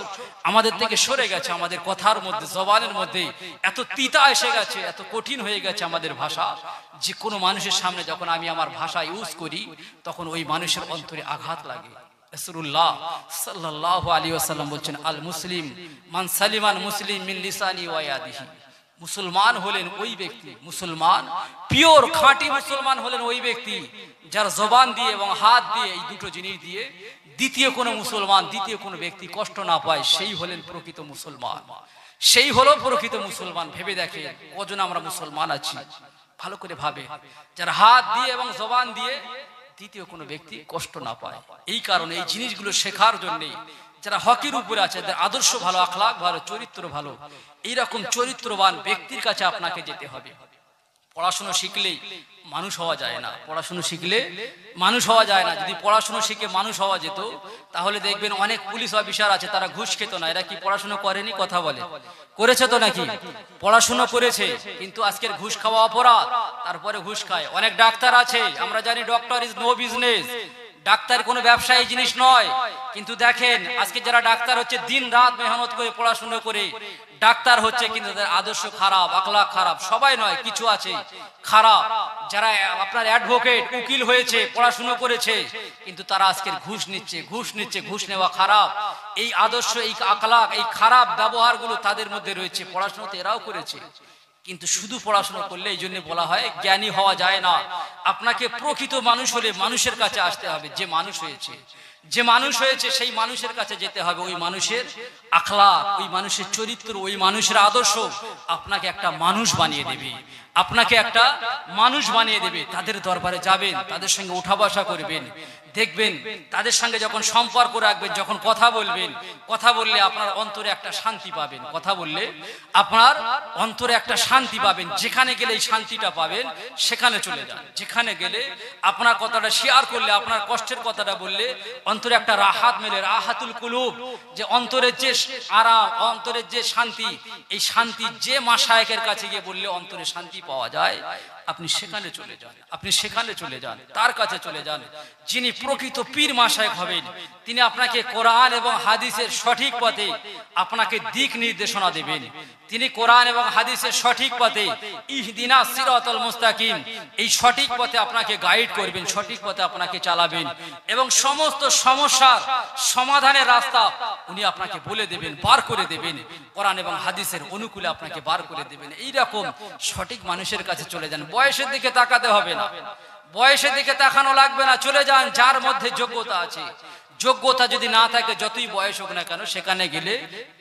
[SPEAKER 1] আমাদের থেকে সরে গেছে। আমাদের কথার মধ্যে, জবানের মধ্যে এত তিতা এসে গেছে, এত কঠিন হয়ে গেছে আমাদের ভাষা, যে কোনো মানুষের সামনে যখন আমি আমার ভাষা ইউজ করি, তখন ওই মানুষের অন্তরে আঘাত লাগে। রাসূলুল্লাহ সাল্লাল্লাহু আলাইহি ওয়াসাল্লাম বলছেন, আল মুসলিম মান সালিমান মুসলিম মিন লিসানি ওয়া ইয়াদিহি। মুসলমান হলেন ওই ব্যক্তি, মুসলমান পিওর খাঁটি মুসলমান হলেন ওই ব্যক্তি যার জবান দিয়ে এবং হাত দিয়ে, এই দুটো জিনিস দিয়ে দ্বিতীয় কোনো মুসলমান, দ্বিতীয় কোনো ব্যক্তি কষ্ট না পায়, সেই হলেন প্রকৃত মুসলমান, সেই হলো প্রকৃত মুসলমান। ভেবে দেখে কজন আমরা মুসলমান আছি, ভালো করে ভাবে, যার হাত দিয়ে এবং জবান দিয়ে দ্বিতীয় কোনো ব্যক্তি কষ্ট না পায়। এই কারণে এই জিনিসগুলো শেখার জন্য যারা হকের উপরে আছে, যাদের আদর্শ ভালো, আখলাক ভালো, চরিত্র ভালো, এইরকম চরিত্রবান ব্যক্তির কাছে আপনাকে যেতে হবে। পড়াশোনা শিখলেই মানুষ হওয়া যায় না, পড়াশোনা শিখলে মানুষ হওয়া যায় না। যদি পড়াশোনা শিখে মানুষ হওয়া যেত তাহলে দেখবেন অনেক পুলিশ অফিসার আছে তারা ঘুষ খেত না। এরা কি পড়াশোনা করেনি? কথা বলে করেছে তো নাকি? পড়াশোনা করেছে, কিন্তু আজকের ঘুষ খাওয়া অপরাধ, তারপরে ঘুষ খায়। অনেক ডাক্তার আছে, আমরা জানি ডক্টর ইজ নো বিজনেস, ডাক্তার কোনো ব্যবসায়ী জিনিস নয়। কিন্তু দেখেন আজকে যারা ডাক্তার হচ্ছে দিন রাত মেহনত করে পড়াশোনা করে ডাক্তার হচ্ছে, কিন্তু তাদের আদর্শ খারাপ, আখলাক খারাপ। সবাই নয়, কিছু আছে খারাপ। যারা আপনার অ্যাডভোকেট, উকিল হয়েছে, পড়াশোনা করেছে, কিন্তু তারা আজকের ঘুষ নিচ্ছে। ঘুষ নেওয়া খারাপ। এই আদর্শ, এই আখলাক, এই খারাপ ব্যবহারগুলো তাদের মধ্যে রয়েছে। পড়াশোনা তো এরাও করেছে, কিন্তু শুধু পড়াশোনা করলে, এই জন্য বলা হয় জ্ঞানী হওয়া যায় না। আপনাকে প্রকৃত মানুষ হলে মানুষের কাছে আসতে হবে। যে মানুষ হয়েছে সেই মানুষের কাছে যেতে হবে। ওই মানুষের আখলাক, ওই মানুষের চরিত্র, ওই মানুষের আদর্শ আপনাকে একটা মানুষ বানিয়ে দেবে, তাদের দরবারে যাবেন, তাদের সঙ্গে উঠা বসা করবেন, দেখবেন তাদের সঙ্গে যখন সম্পর্ক রাখবেন, যখন কথা বললে আপনার অন্তরে একটা শান্তি পাবেন। যেখানে গেলে এই শান্তিটা পাবেন, সেখানে চলে যান। যেখানে গেলে আপনার কথাটা শেয়ার করলে, আপনার কষ্টের কথাটা বললে অন্তরে একটা রাহাত মেলে, রাহাতুল কুলুব, যে অন্তরের যে আরাম, অন্তরের যে শান্তি, এই শান্তি যে মাশায়েখের কাছে গিয়ে বললে অন্তরে শান্তি পাওয়া যায়, আপনি সেখানে চলে যান, তার কাছে চলে যান। যিনি প্রকৃত পীর মাশায়েখ হবেন, তিনি আপনাকে কোরআন এবং হাদিসের সঠিক পথে আপনাকে দিক নির্দেশনা দেবেন। তিনি কোরআন এবং হাদিসের সঠিক পথে, ইহদিনাস সিরাতাল মুস্তাকিম, এই সঠিক পথে আপনাকে গাইড করবেন, সঠিক পথে আপনাকে চালাবেন, এবং সমস্ত সমস্যার সমাধানের রাস্তা উনি আপনাকে বলে দেবেন, বার করে দেবেন। কোরআন এবং হাদিসের অনুকূলে আপনাকে বার করে দেবেন। এইরকম সঠিক মানুষের কাছে চলে যান। বয়সের দিকে তাকাতে হবে না, বয়সের দিকে তাকানো লাগবে না। চলে যান যার মধ্যে যোগ্যতা আছে। যোগ্যতা যদি না থাকে, যতই বয়স হোক না কেন, সেখানে গেলে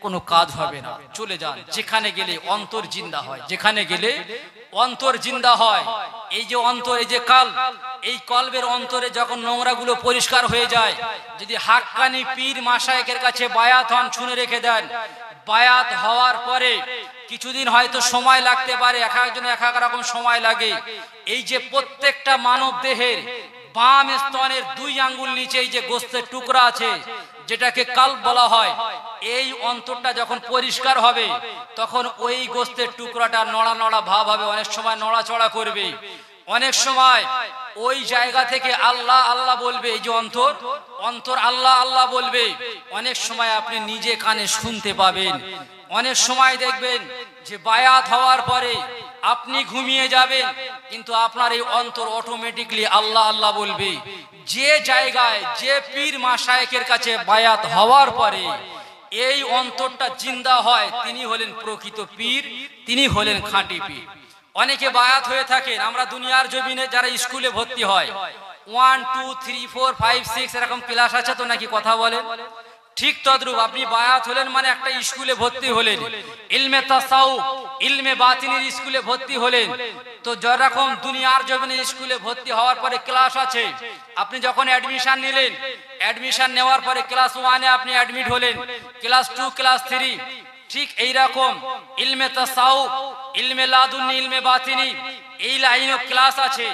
[SPEAKER 1] কোনো কাজ হবে না। চলে যান যেখানে গেলে অন্তর জিন্দা হয়, এই যে অন্তর, এই যে কলব, এই কলবের অন্তরে যখন নোংরাগুলো পরিষ্কার হয়ে যায়, যদি হাক্কানি পীর মাশায়েখের কাছে বায়াত হন, শুনে রেখে দেন, বায়াত হওয়ার পরে কিছুদিন হয়তো সময় লাগতে পারে, এক একজন এক এক রকম সময় লাগে। এই যে প্রত্যেকটা মানব দেহের বাম স্তনের 2 আঙ্গুল নিচে এই যে গোস্তের টুকরা আছে, যেটাকে কলব বলা হয়, এই অন্তরটা যখন পরিষ্কার হবে, তখন ওই গোস্তের টুকরাটা নড়া নড়া ভাব হবে, অনেক সময় নড়াচড়া করবে, অনেক সময় ওই জায়গা থেকে আল্লাহ আল্লাহ বলবে। এই যে অন্তর আল্লাহ আল্লাহ বলবে। অনেক সময় আপনি নিজে কানে শুনতে পাবেন। অনেক সময় দেখবেন যে বায়াত হওয়ার পরে আপনি ঘুমিয়ে যাবেন, কিন্তু আপনার এই অন্তর অটোমেটিকলি আল্লাহ আল্লাহ বলবে। যে জায়গায়, যে পীর মাশায়েখের কাছে বায়াত হওয়ার পরে এই অন্তরটা জিন্দা হয়, তিনি হলেন প্রকৃত পীর, তিনি হলেন খাঁটি পীর। অনেকে বায়াত হয়ে থাকেন, আমরা দুনিয়ার জমিনে যারা স্কুলে ভর্তি হয়, 1 2 3 4 5 6 এরকম ক্লাস আছে তো নাকি? কথা বলেন। ঠিক তদ্রূপ আপনি বায়াত হলেন মানে একটা স্কুলে ভর্তি হলেন, ইলমে তাসাউফ, ইলমে বাতিনের স্কুলে ভর্তি হলেন। তো যেরকম দুনিয়ার জমিনে স্কুলে ভর্তি হওয়ার পরে ক্লাস আছে, আপনি যখন অ্যাডমিশন নিলেন, অ্যাডমিশন নেওয়ার পরে ক্লাস 1 এ আপনি অ্যাডমিট হলেন, ক্লাস 2, ক্লাস 3, ঠিক এইরকম ইলমে তাসাউফ, ইলমে লাদুন্নি, ইলমে বাতিনি, এই লাইনও ক্লাস আছে।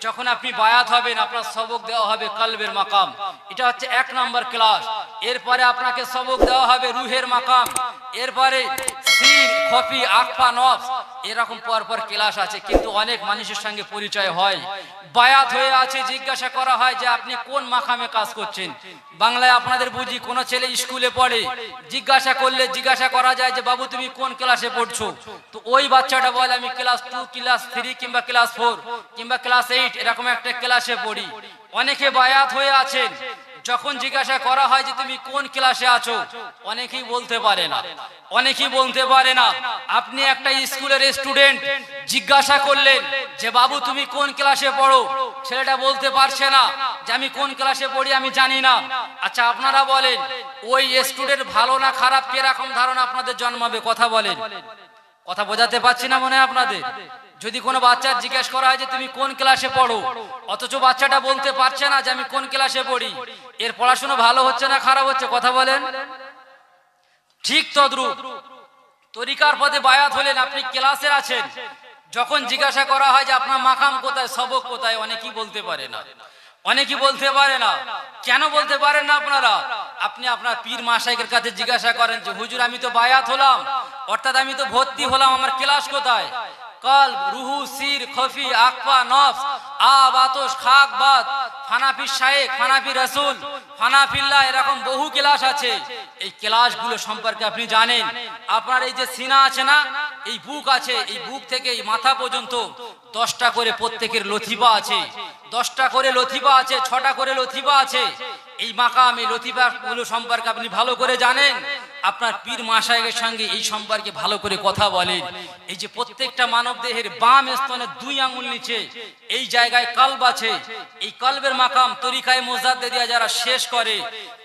[SPEAKER 1] যখন আপনি বায়াত হবেন, আপনার সবক দেওয়া হবে কলবের মাকাম, এটা হচ্ছে 1 নম্বর ক্লাস। এরপরে আপনাকে সবক দেওয়া হবে রুহের মাকাম, এরপরে সির, খফি, আখফা, নফস, এরকম পরপর ক্লাস আছে। কিন্তু অনেক মানুষের সঙ্গে পরিচয় হয়, বায়াত হয়ে আছে, জিজ্ঞাসা করা হয় যে আপনি কোন মাকামে কাজ করছেন। বাংলায় আপনাদের বুঝি, কোন ছেলে স্কুলে পড়ে, জিজ্ঞাসা করা যায় যে বাবু তুমি কোন ক্লাসে পড়ছো, তো ওই বাচ্চাটা বলে আমি ক্লাস 2, ক্লাস 3 কিংবা ক্লাস 4 কিংবা ক্লাস 8 এরকম একটা ক্লাসে পড়ি। অনেকে বায়াত হয়ে আছেন, যখন জিজ্ঞাসা করা হয় যে তুমি কোন ক্লাসে আছো, অনেকেই বলতে পারে না। আপনি একটা স্কুলের স্টুডেন্ট, জিজ্ঞাসা করলেন যে বাবু তুমি কোন ক্লাসে পড়ো, ছেলেটা বলতে পারছে না যে আমি কোন ক্লাসে পড়ি, আমি জানি না। আচ্ছা আপনারা বলেন, ওই স্টুডেন্ট ভালো না খারাপ, কিরকম ধারণা আপনাদের জন্মাবে? কথা বলেন। কথা বোঝাতে পারছি না মনে হয় আপনাদের? যদি কোনো বাচ্চার জিজ্ঞেস করা হয় যে তুমি কোন ক্লাসে পড়ো, অথচ বাচ্চাটা বলতে পারছে না যে আমি কোন ক্লাসে পড়ি, এর পড়াশোনা ভালো হচ্ছে না খারাপ হচ্ছে? কথা বলেন। ঠিক তদ্রূপ তরিকার পথে বায়াত হলেন, আপনি ক্লাসে আছেন, যখন জিজ্ঞাসা করা হয় যে আপনার মাকাম কোথায়, সবক কোথায়, অনেকেই বলতে পারে না, অনেকেই বলতে পারে না। কেন বলতে পারেন না আপনারা? আপনি আপনার পীর মাশায়েখের কাছে জিজ্ঞাসা করেন যে হুজুর আমি তো বায়াত হলাম, অর্থাৎ আমি তো ভর্তি হলাম, আমার ক্লাস কোথায়? কলব, রুহু, সির, খফি, আকফা, নফস, আব, আতশ, খাক, বাত, ফানাফি শায়েখ, ফানাফি রাসূল, ফানাফিল্লাহ, এরকম বহু ক্লাস আছে। এই ক্লাসগুলো সম্পর্কে আপনি জানেন? আপনার এই যে সিনা আছে না, এই বুক আছে, এই বুক থেকে এই মাথা পর্যন্ত 10টা করে প্রত্যেকের লতিফা আছে, 10টা করে লতিফা আছে, 6টা করে লতিফা আছে। এই মাকাম, এই লতিফাগুলো সম্পর্কে আপনি ভালো করে জানেন। আপনার পীর মাশায়েখের সঙ্গে এই সম্পর্কে ভালো করে কথা বলেন। এই যে প্রত্যেকটা মানব দেহের বাম স্তনের 2 আঙ্গুল নিচে এই জায়গায় কলব আছে। এই কলবের মাকাম তরিকায়ে মুজাদ্দিদিয়া যারা শেষ করে,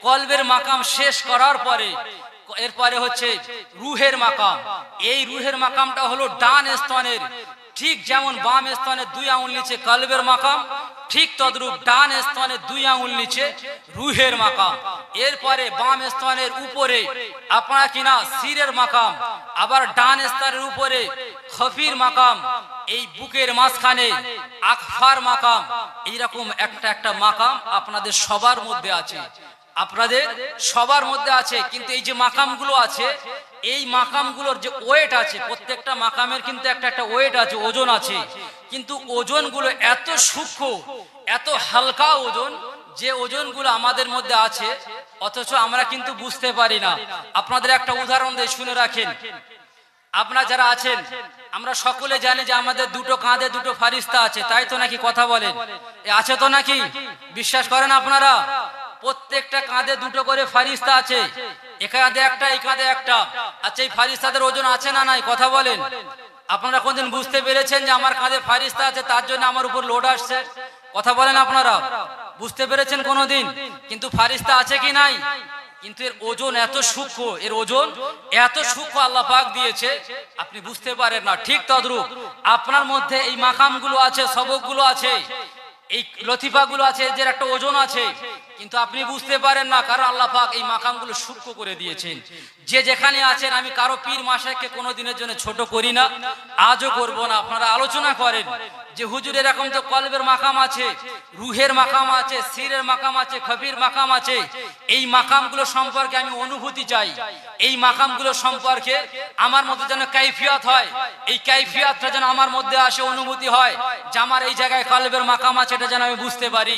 [SPEAKER 1] কলবের মাকাম শেষ করার পরে এরপরে হচ্ছে রুহের মাকাম। এই রুহের মাকামটা হলো ডান স্তনের, ঠিক যেমন বাম স্তনের 2 আঙ্গুল নিচে কলবের মাকাম, ঠিক তদ্রূপ ডান স্তনের 2 আঙ্গুল নিচে রুহের মাকাম। এরপরে বাম স্তনের উপরে আপনার কিনা সিরের মাকাম, আবার ডান স্তনের উপরে খফির মাকাম, এই বুকের মাঝখানে আকফার মাকাম। এইরকম একটা একটা মাকাম আপনাদের সবার মধ্যে আছে, আপনাদের সবার মধ্যে আছে। কিন্তু এই যে মাকামগুলো আছে, এই মাকামগুলোর যে ওয়েট আছে, প্রত্যেকটা মাকামের কিন্তু একটা একটা ওয়েট আছে, ওজন আছে। কিন্তু ওজনগুলো এত সূক্ষ্ম, এত হালকা ওজন, যে ওজনগুলো আমাদের মধ্যে আছে অথচ আমরা কিন্তু বুঝতে পারি না। আপনাদের একটা উদাহরণ দিয়ে শুনে রাখেন। আপনারা যারা আছেন, আমরা সকলে জানি যে আমাদের 2টো কাঁধে 2টো ফারিস্তা আছে, তাই তো নাকি? কথা বলেন, আছে তো নাকি? বিশ্বাস করেন আপনারা? প্রত্যেকটা কাঁধে 2টো করে ফারিস্তা আছে, এখানে একটা, এই কাঁধে একটা। আচ্ছা, এই ফারিস্তাদের ওজন আছে না নাই? কথা বলেন। আপনারা কোনদিন বুঝতে পেরেছেন যে আমার কাঁধে ফারিস্তা আছে, তার জন্য আমার উপর লোড আসছে? কথা বলেন আপনারা, বুঝতে পেরেছেন কোনদিন? কিন্তু ফারিস্তা আছে কি নাই? কিন্তু এর ওজন এত সূক্ষ্ম, এর ওজন এত সূক্ষ্ম আল্লাহ পাক দিয়েছে, আপনি বুঝতে পারেন না। ঠিক তদ্রূপ আপনার মধ্যে এই মাকামগুলো আছে, সবকগুলো আছে, এই লতিফাগুলো আছে, এদের একটা ওজন আছে, কিন্তু আপনি বুঝতে পারেন না, কারণ আল্লাহ পাক এই মাকামগুলো সূক্ষ্ম করে দিয়েছেন। যে যেখানে আছেন, আমি কারো পীর মাশায়েখকে কোনো দিনের জন্য ছোট করি না, আজও করব না। আপনারা আলোচনা করেন যে হুজুর এরকম তো কলবের মাকাম আছে, রুহের মাকাম আছে, সিরের মাকাম আছে, খফির মাকাম আছে। এই মাকামগুলো সম্পর্কে আমি অনুভূতি চাই, এই মাকামগুলো সম্পর্কে আমার মধ্যে যেন কাইফিয়াত হয়, এই কাইফিয়াতটা যেন আমার মধ্যে আসে, অনুভূতি হয় যে আমার এই জায়গায় কলবের মাকাম আছে, এটা যেন আমি বুঝতে পারি।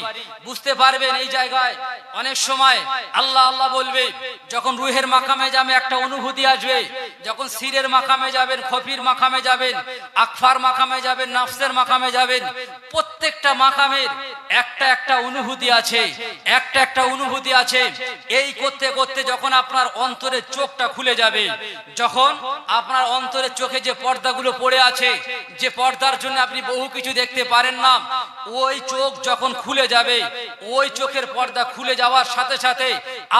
[SPEAKER 1] বুঝতে পারবেন এই জায়গায় অনেক সময় আল্লাহ আল্লাহ বলবে, যখন রুহের মাকামে যাবে একটা অনুভূতি আসবে, যখন সিরের মাকামে যাবেন, খফির মাকামে যাবেন, আকফার মাকামে যাবেন, নফসের মাকামে যাবেন, প্রত্যেকটা মাকামের একটা একটা অনুভূতি আছে, একটা একটা অনুভূতি আছে। এই করতে করতে যখন আপনার অন্তরের চোখটা খুলে যাবে, যখন আপনার অন্তরের চোখে যে পর্দাগুলো পড়ে আছে, যে পর্দার জন্য আপনি বহু কিছু দেখতে পারেন না, ওই চোখ যখন খুলে যাবে, ওই চোখের পর্দা খুলে যাওয়ার সাথে সাথে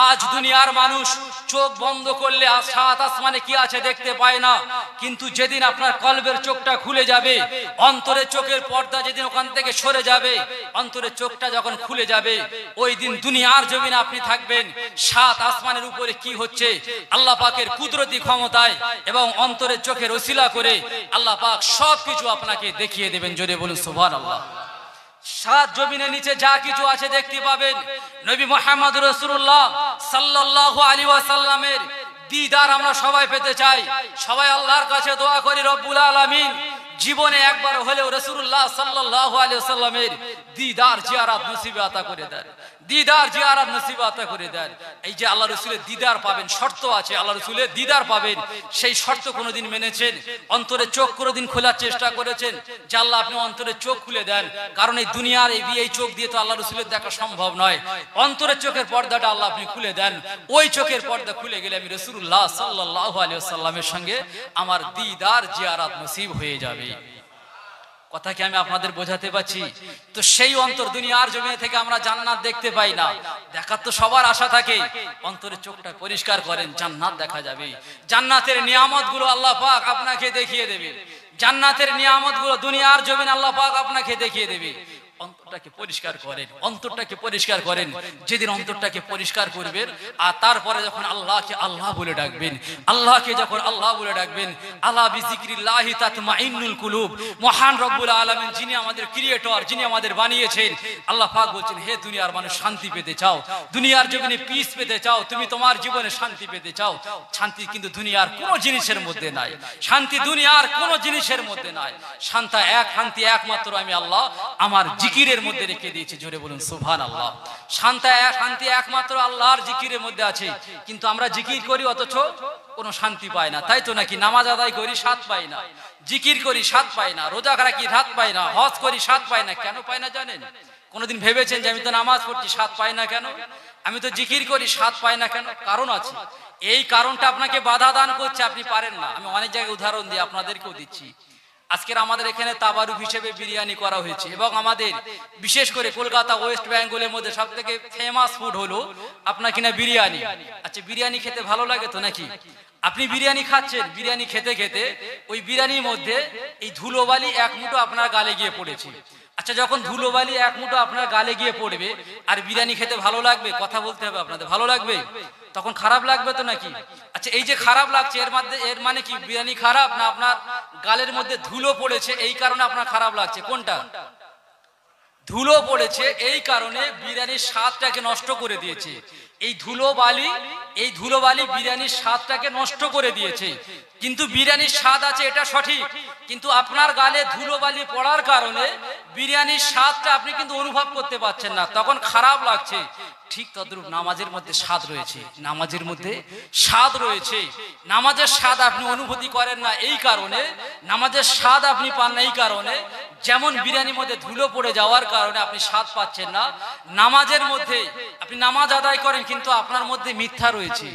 [SPEAKER 1] আজ দুনিয়ার মানুষ চোখ বন্ধ করলে 7 আসমানে কি আছে দেখতে পায় না, কিন্তু যেদিন আপনার কলবের চোখটা খুলে যাবে, অন্তরের চোখের পর্দা যেদিন ওখান থেকে সরে যাবে, অন্তরের চোখটা যখন খুলে যাবে, ওই দিন দুনিয়ার জমিনে আপনি থাকবেন 7 আসমানের উপরে কি হচ্ছে আল্লাহ পাকের কুদরতি ক্ষমতায় এবং অন্তরের চোখের ওসিলা করে আল্লাহ পাক সবকিছু আপনাকে দেখিয়ে দেবেন। জোরে বলুন সুবহানাল্লাহ। 7 জমিনের নিচে যা কিছু আছে দেখতে পাবেন। নবী মুহাম্মদ রাসূলুল্লাহ সাল্লাল্লাহু আলাইহি ওয়াসাল্লামের দিদার আমরা সবাই পেতে চাই। সবাই আল্লাহর কাছে দোয়া করি, রব্বুল আলামিন জীবনে একবার হলেও রাসূলুল্লাহ সাল্লাল্লাহু আলাইহি ওয়াসাল্লামের দিদার জিয়ারত নসিব আতা করে দেন, দিদার জিয়ারত নসিব আতা করে দেন। এই যে আল্লাহ রাসূলের দিদার পাবেন, শর্ত আছে, আল্লাহ রাসূলের দিদার পাবেন, সেই শর্ত কোনোদিন মেনেছেন? অন্তরে চোখ কোনোদিন খোলার চেষ্টা করেছেন যে আল্লাহ আপনি অন্তরে চোখ খুলে দেন? কারণ এই দুনিয়ার এই চোখ দিয়ে তো আল্লাহ রাসূলের দেখা সম্ভব নয়। অন্তরের চোখের পর্দাটা আল্লাহ আপনি খুলে দেন, ওই চোখের পর্দা খুলে গেলে আমি রাসূলুল্লাহ সাল্লাল্লাহু আলাইহি ওয়াসাল্লামের সঙ্গে আমার দিদার জিয়ারত নসিব হয়ে যাবে। কথা কি আমি আপনাদের বোঝাতে পারছি? তো সেই অন্তর দুনিয়ার জমিন থেকে আমরা জান্নাত দেখতে পাই না, দেখার তো সবার আশা থাকে। অন্তরের চোখটা পরিষ্কার করেন, জান্নাত দেখা যাবে। জান্নাতের নিয়ামতগুলো আল্লাহ পাক আপনাকে দেখিয়ে দেবে, জান্নাতের নিয়ামতগুলো দুনিয়ার জমিন আল্লাহ পাক আপনাকে দেখিয়ে দেবে। অন্তরটাকে পরিষ্কার করেন, অন্তরটাকে পরিষ্কার করেন। যেদিন অন্তরটাকে পরিষ্কার করবেন আর তারপরে যখন আল্লাহকে আল্লাহ বলে ডাকবেন, আল্লাহকে যখন আল্লাহ বলে ডাকবেন, আলা বিযিকরিল্লাহি তাতমাইন্নুল কুলুব, মহান রব্বুল আলামিন যিনি আমাদের ক্রিয়েটর, যিনি আমাদের বানিয়েছেন, আল্লাহ পাক বলছেন, হে দুনিয়ার মানুষ, শান্তি পেতে চাও, দুনিয়ার জীবনে পিস পেতে চাও, তুমি তোমার জীবনে শান্তি পেতে চাও, শান্তি কিন্তু দুনিয়ার কোনো জিনিসের মধ্যে নাই, শান্তি দুনিয়ার কোনো জিনিসের মধ্যে নাই। শান্তি একমাত্র আমি আল্লাহ আমার জিকিরের মধ্যে রেখে দিয়েছি। জোরে বলুন সুবহানাল্লাহ। শান্তি একমাত্র আল্লাহর জিকিরের মধ্যে আছে। কিন্তু আমরা জিকির করি অথচ কোনো শান্তি পাই না, তাই তো নাকি? নামাজ আদায় করি, স্বাদ পাই না, জিকির করি, স্বাদ পাই না, রোজা রাখি, স্বাদ পাই না, হজ করি, স্বাদ পাই না। কেন পাই না জানেন? কোনোদিন ভেবেছেন যে আমি তো নামাজ পড়ছি, স্বাদ পাই না কেন? আমি তো জিকির করি, স্বাদ পাই না কেন? কারণ আছে। এই কারণটা আপনাকে বাধা দান করছে, আপনি পারেন না। আমি অনেক জায়গায় উদাহরণ দিই, আপনাদেরকেও দিচ্ছি। আজকের আমাদের এখানে তাবারুক হিসেবে বিরিয়ানি করা হয়েছে এবং আমাদের বিশেষ করে কলকাতা ওয়েস্ট বেঙ্গলের মধ্যে সব থেকে ফেমাস ফুড হলো আপনার কিনা বিরিয়ানি। আচ্ছা, বিরিয়ানি খেতে ভালো লাগে তো নাকি? আপনি বিরিয়ানি খাচ্ছেন, বিরিয়ানি খেতে খেতে ওই বিরিয়ানির মধ্যে এই ধুলোবালি এক মুঠো আপনার গালে গিয়ে পড়েছে। আচ্ছা, যখন ধুলোবালি এক মুঠো আপনার গালে গিয়ে পড়বে আর বিরিয়ানি খেতে ভালো লাগবে? কথা বলতে হবে আপনাদের, ভালো লাগবে? তখন খারাপ লাগবে তো নাকি? আচ্ছা, এই যে খারাপ লাগছে এর মানে কি বিরিয়ানি খারাপ, না আপনার গালের মধ্যে ধুলো পড়েছে এই কারণে আপনার খারাপ লাগছে? কোনটা? ধুলো পড়েছে এই কারণে বিরিয়ানির স্বাদটাকে নষ্ট করে দিয়েছে। এই ধুলোবালি বিরিয়ানির স্বাদটাকে নষ্ট করে দিয়েছে। কিন্তু বিরিয়ানির স্বাদ আছে, এটা সঠিক, কিন্তু আপনার গালে ধুলোবালি পড়ার কারণে বিরিয়ানির স্বাদটা আপনি কিন্তু অনুভব করতে পারছেন না, তখন খারাপ লাগছে। ঠিক তদ্রূপ নামাজের মধ্যে স্বাদ রয়েছে, নামাজের মধ্যে স্বাদ রয়েছে। নামাজের স্বাদ আপনি অনুভূতি করেন না এই কারণে, নামাজের স্বাদ আপনি পান না এই কারণে, যেমন বিরিয়ানির মধ্যে ধুলো পড়ে যাওয়ার কারণে আপনি স্বাদ পাচ্ছেন না। নামাজের মধ্যে আপনি নামাজ আদায় করেন কিন্তু আপনার মধ্যে মিথ্যা রয়েছে,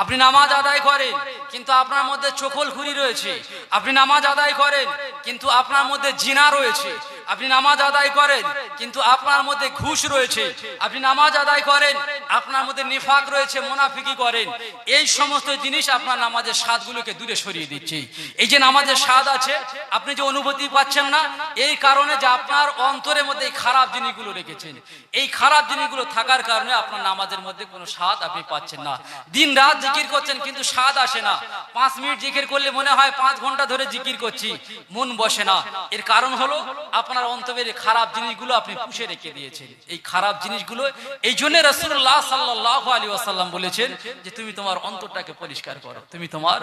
[SPEAKER 1] আপনি নামাজ আদায় করেন কিন্তু আপনার মধ্যে চকলখুরি রয়েছে, আপনি নামাজ আদায় করেন কিন্তু আপনার মধ্যে জিনা রয়েছে, আপনি নামাজ আদায় করেন কিন্তু আপনার মধ্যে ঘুষ রয়েছে, আপনি নামাজ আদায় করেন আপনার মধ্যে নিফাক রয়েছে, মুনাফিকি করেন। এই সমস্ত জিনিস আপনার নামাজের স্বাদগুলোকে দূরে সরিয়ে দিচ্ছে। এই যে নামাজের স্বাদ আছে আপনি যে অনুভূতি পাচ্ছেন না, এই কারণে যে আপনার অন্তরের মধ্যে এই খারাপ জিনিসগুলো রেখেছেন। এই খারাপ জিনিসগুলো থাকার কারণে আপনার নামাজের মধ্যে কোনো স্বাদ আপনি পাচ্ছেন না। দিন রাত জিকির করছেন কিন্তু স্বাদ আসে না। 5 মিনিট জিকির করলে মনে হয় 5 ঘন্টা ধরে জিকির করছি, মন বসে না। এর কারণ হলো আপনার অন্তরের খারাপ জিনিসগুলো আপনি পুষে রেখে দিয়েছেন। এই খারাপ জিনিসগুলো, এই জন্য রাসূলুল্লাহ সাল্লাল্লাহু আলাইহি ওয়াসাল্লাম বলেছেন যে তুমি তোমার অন্তরটাকে পরিষ্কার করো, তুমি তোমার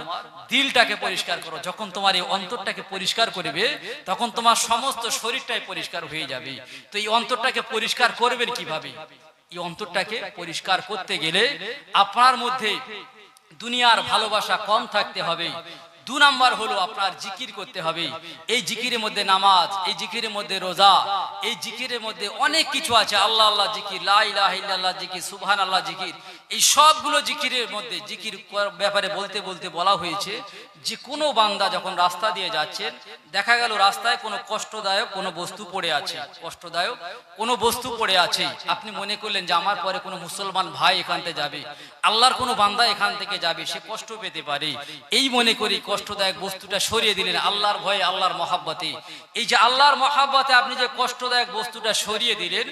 [SPEAKER 1] দিলটাকে পরিষ্কার করো। যখন তোমার এই অন্তরটাকে পরিষ্কার করবে তখন তোমার সমস্ত শরীরটাই পরিষ্কার হয়ে যাবে। তো এই অন্তরটাকে পরিষ্কার করবেন কিভাবে? এই অন্তরটাকে পরিষ্কার করতে গেলে আপনার মধ্যে দুনিয়ার ভালোবাসা কম থাকতে হবে। 2 নাম্বার হলো আপনার জিকির করতে হবে। এই জিকিরের মধ্যে নামাজ, এই জিকিরের মধ্যে রোজা, এই জিকিরের মধ্যে অনেক কিছু আছে। আল্লাহ আল্লাহ জিকির, লা ইলাহা ইল্লাল্লাহ জিকির, সুবহানাল্লাহ জিকির, এই সবগুলো জিকিরের মধ্যে জিকির ব্যাপারে বলতে বলতে বলা হয়েছে যে কোনো বান্দা যখন রাস্তা দিয়ে যাচ্ছেন, দেখা গেল রাস্তায় কোনো কষ্টদায়ক কোনো বস্তু পড়ে আছে, কষ্টদায়ক কোনো বস্তু পড়ে আছে, আপনি মনে করলেন যে আমার পরে কোনো মুসলমান ভাই এখান থেকে যাবে, আল্লাহর কোনো বান্দা এখান থেকে যাবে, সে কষ্ট পেতে পারে, এই মনে করি কষ্টদায়ক বস্তুটা সরিয়ে দিলেন আল্লাহর ভয়ে, আল্লাহর মহাব্বতে। এই যে আল্লাহর মহাব্বতে আপনি যে কষ্টদায়ক বস্তুটা সরিয়ে দিলেন,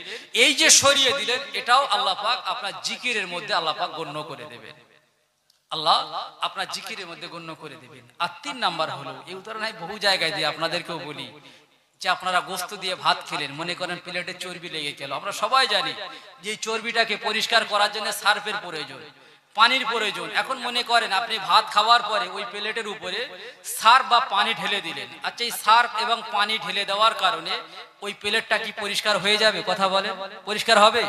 [SPEAKER 1] এই যে সরিয়ে দিলেন, এটাও আল্লাহ পাক আপনার জিকিরের মধ্যে আল্লাহ পাক গণ্য করে দেবেন। আল্লাহ আপনার জিকিরের মধ্যে গণ্য করে দেবেন। আর 3 নাম্বার হলো, এই উদাহরণ আমি বহু জায়গায় দিয়ে আপনাদেরকেও বলি, যে আপনারা গোস্ত দিয়ে ভাত খেলেন, মনে করেন প্লেটে চর্বি লেগে গেল। আমরা সবাই জানি যে এই চর্বিটাকে পরিষ্কার করার জন্য সার্ফের প্রয়োজন, পানির প্রয়োজন। এখন মনে করেন আপনি ভাত খাওয়ার পরে ওই প্লেটের উপরে সার্ফ বা পানি ঢেলে দিলেন। আচ্ছা, এই সার্ফ এবং পানি ঢেলে দেওয়ার কারণে ওই প্লেটটা কি পরিষ্কার হয়ে যাবে? কথা বলেন, পরিষ্কার হবে?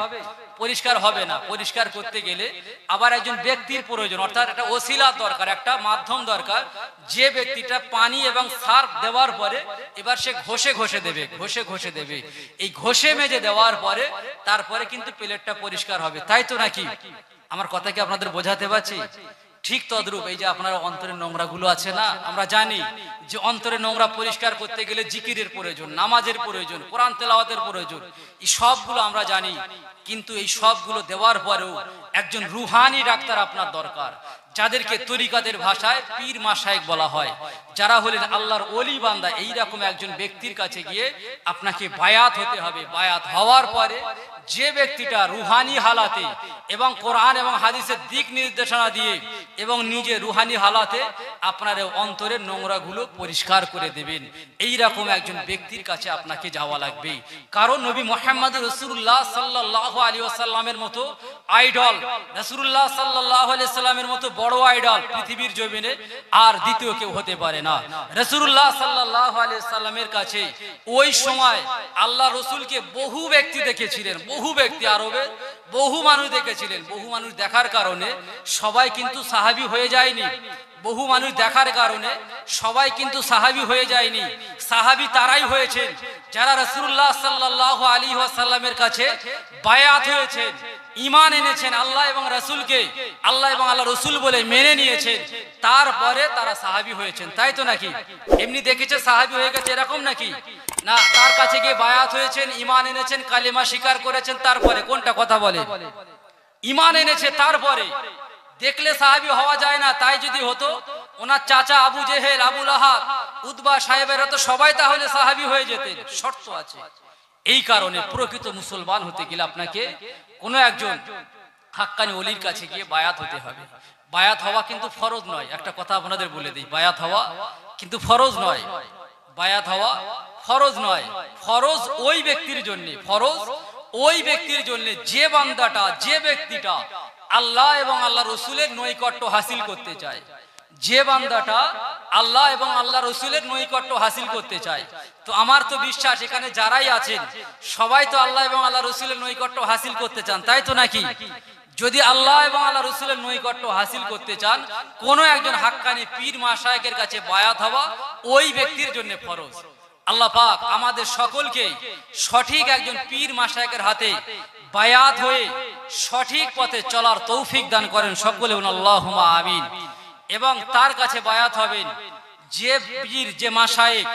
[SPEAKER 1] পরিষ্কার হবে না। পরিষ্কার করতে গেলে আবার একজন ব্যক্তির প্রয়োজন, অর্থাৎ একটা ওসিলা দরকার, একটা মাধ্যম দরকার, যে ব্যক্তিটা পানি এবং সার্ফ দেওয়ার পরে এবার সে ঘষে ঘষে দেবে, ঘষে ঘষে দেবে। এই ঘষে মেজে দেওয়ার পরে তারপরে কিন্তু প্লেটটা পরিষ্কার হবে, তাই তো নাকি? আমার কথা কি আপনাদের বোঝাতে পারছি? ঠিক তদ্রূপ এই যে আপনার অন্তরের নোংরা গুলো আছে না, আমরা জানি যে অন্তরের নোংরা পরিষ্কার করতে গেলে জিকিরের প্রয়োজন, নামাজের প্রয়োজন, কোরআন তেলাওয়াতের প্রয়োজন, এই সবগুলো আমরা জানি। কিন্তু এই সবগুলো দেওয়ার পরেও একজন রুহানি ডাক্তার আপনার দরকার, যাদেরকে তরিকাতের ভাষায় পীর মাশায়েখ বলা হয়, যারা হলেন আল্লাহর ওলি বান্দা, এই রকম একজন ব্যক্তির কাছে গিয়ে আপনাকে বায়াত হতে হবে। বায়াত হওয়ার পরে যে ব্যক্তিটা রুহানি হালাতে এবং কোরআন এবং হাদিসের দিক নির্দেশনা দিয়ে এবং নিজে রুহানি হালাতে আপনার অন্তরের নোংরাগুলো পরিষ্কার করে দেবেন, এই রকম একজন ব্যক্তির কাছে আপনাকে যাওয়া লাগবে। কারণ নবী মুহাম্মদ রাসূলুল্লাহ সাল্লাল্লাহু আলাইহি ওয়াসাল্লামের মতো আইডল, রাসূলুল্লাহ সাল্লাল্লাহু আলাইহি ওয়াসাল্লামের মতো বড় আইডল পৃথিবীর জমিনে আর দ্বিতীয় কেউ হতে পারে না। রাসূলুল্লাহ সাল্লাল্লাহু আলাইহি ওয়াসাল্লামের কাছে ওই সময় আল্লাহ রসুলকে বহু ব্যক্তি দেখেছিলেন, বহু ব্যক্তি, আরবে বহু মানুষ দেখেছিলেন। বহু মানুষ দেখার কারণে সবাই কিন্তু সাহাবী হয়ে যায়নি। বহু মানুষ দেখার কারণে সবাই কিন্তু সাহাবী হয়ে যায়নি। সাহাবী তারাই হয়েছেন যারা রাসূলুল্লাহ সাল্লাল্লাহু আলাইহি ওয়াসাল্লামের কাছে বায়াত হয়েছেন, ঈমান এনেছেন, আল্লাহ এবং রাসূলকে আল্লাহ এবং আল্লাহ রাসূল বলে মেনে নিয়েছেন, তারপরে তারা সাহাবী হয়েছেন। তাই তো নাকি? এমনি দেখেছে সাহাবী হয়ে গেছে এরকম নাকি? না, তার কাছে গিয়ে বায়াত হয়েছেন, ঈমান এনেছেন, কালিমা স্বীকার করেছেন, তারপরে কোনটা কথা বলে? ঈমান এনেছে তারপরে। দেখলে সাহাবী হওয়া যায় না। তাই যদি হতো ওনার চাচা আবু জেহেল, আবু লাহাব, উতবা সাহেবেরা তো সবাই তাহলে সাহাবী হয়ে যেতেন। শর্ত আছে। এই কারণে প্রকৃত মুসলমান হতে গেলে আপনাকে কোনো একজন হাক্কানি ওলির কাছে গিয়ে বায়াত হতে হবে। বায়াত হওয়া কিন্তু ফরজ নয়। একটা কথা আপনাদের বলে দিই, বায়াত হওয়া কিন্তু ফরজ নয়। বায়াত হওয়া ফরজ নয়। ফরজ ওই ব্যক্তির জন্য, ফরজ ওই ব্যক্তির জন্য যে বান্দাটা, যে ব্যক্তিটা আল্লাহ এবং আল্লাহ রসুলের নৈকট্য হাসিল করতে চায়, যে বান্দাটা আল্লাহ এবং আল্লাহ রসুলের নৈকট্য হাসিল করতে চায়। তো আমার তো বিশ্বাস এখানে যারাই আছেন সবাই তো আল্লাহ এবং আল্লাহ রসুলের নৈকট্য হাসিল করতে চান। তাই তো নাকি? যদি আল্লাহ এবং আল্লাহ রসুলের নৈকট্য হাসিল করতে চান, কোন একজন হাক্কানি পীর মাশায়েখের কাছে বায়াত হওয়া ওই ব্যক্তির জন্য ফরজ। আল্লাহ পাক আমাদের সকলকে সঠিক একজন পীর মাশায়েখের হাতে বায়াত হয়ে সঠিক পথে চলার তৌফিক দান করেন। সকলে বলুন আল্লাহুম্মা আমিন। এবং তার কাছে বায়াত হবেন যে পীর, যে মাশায়েখ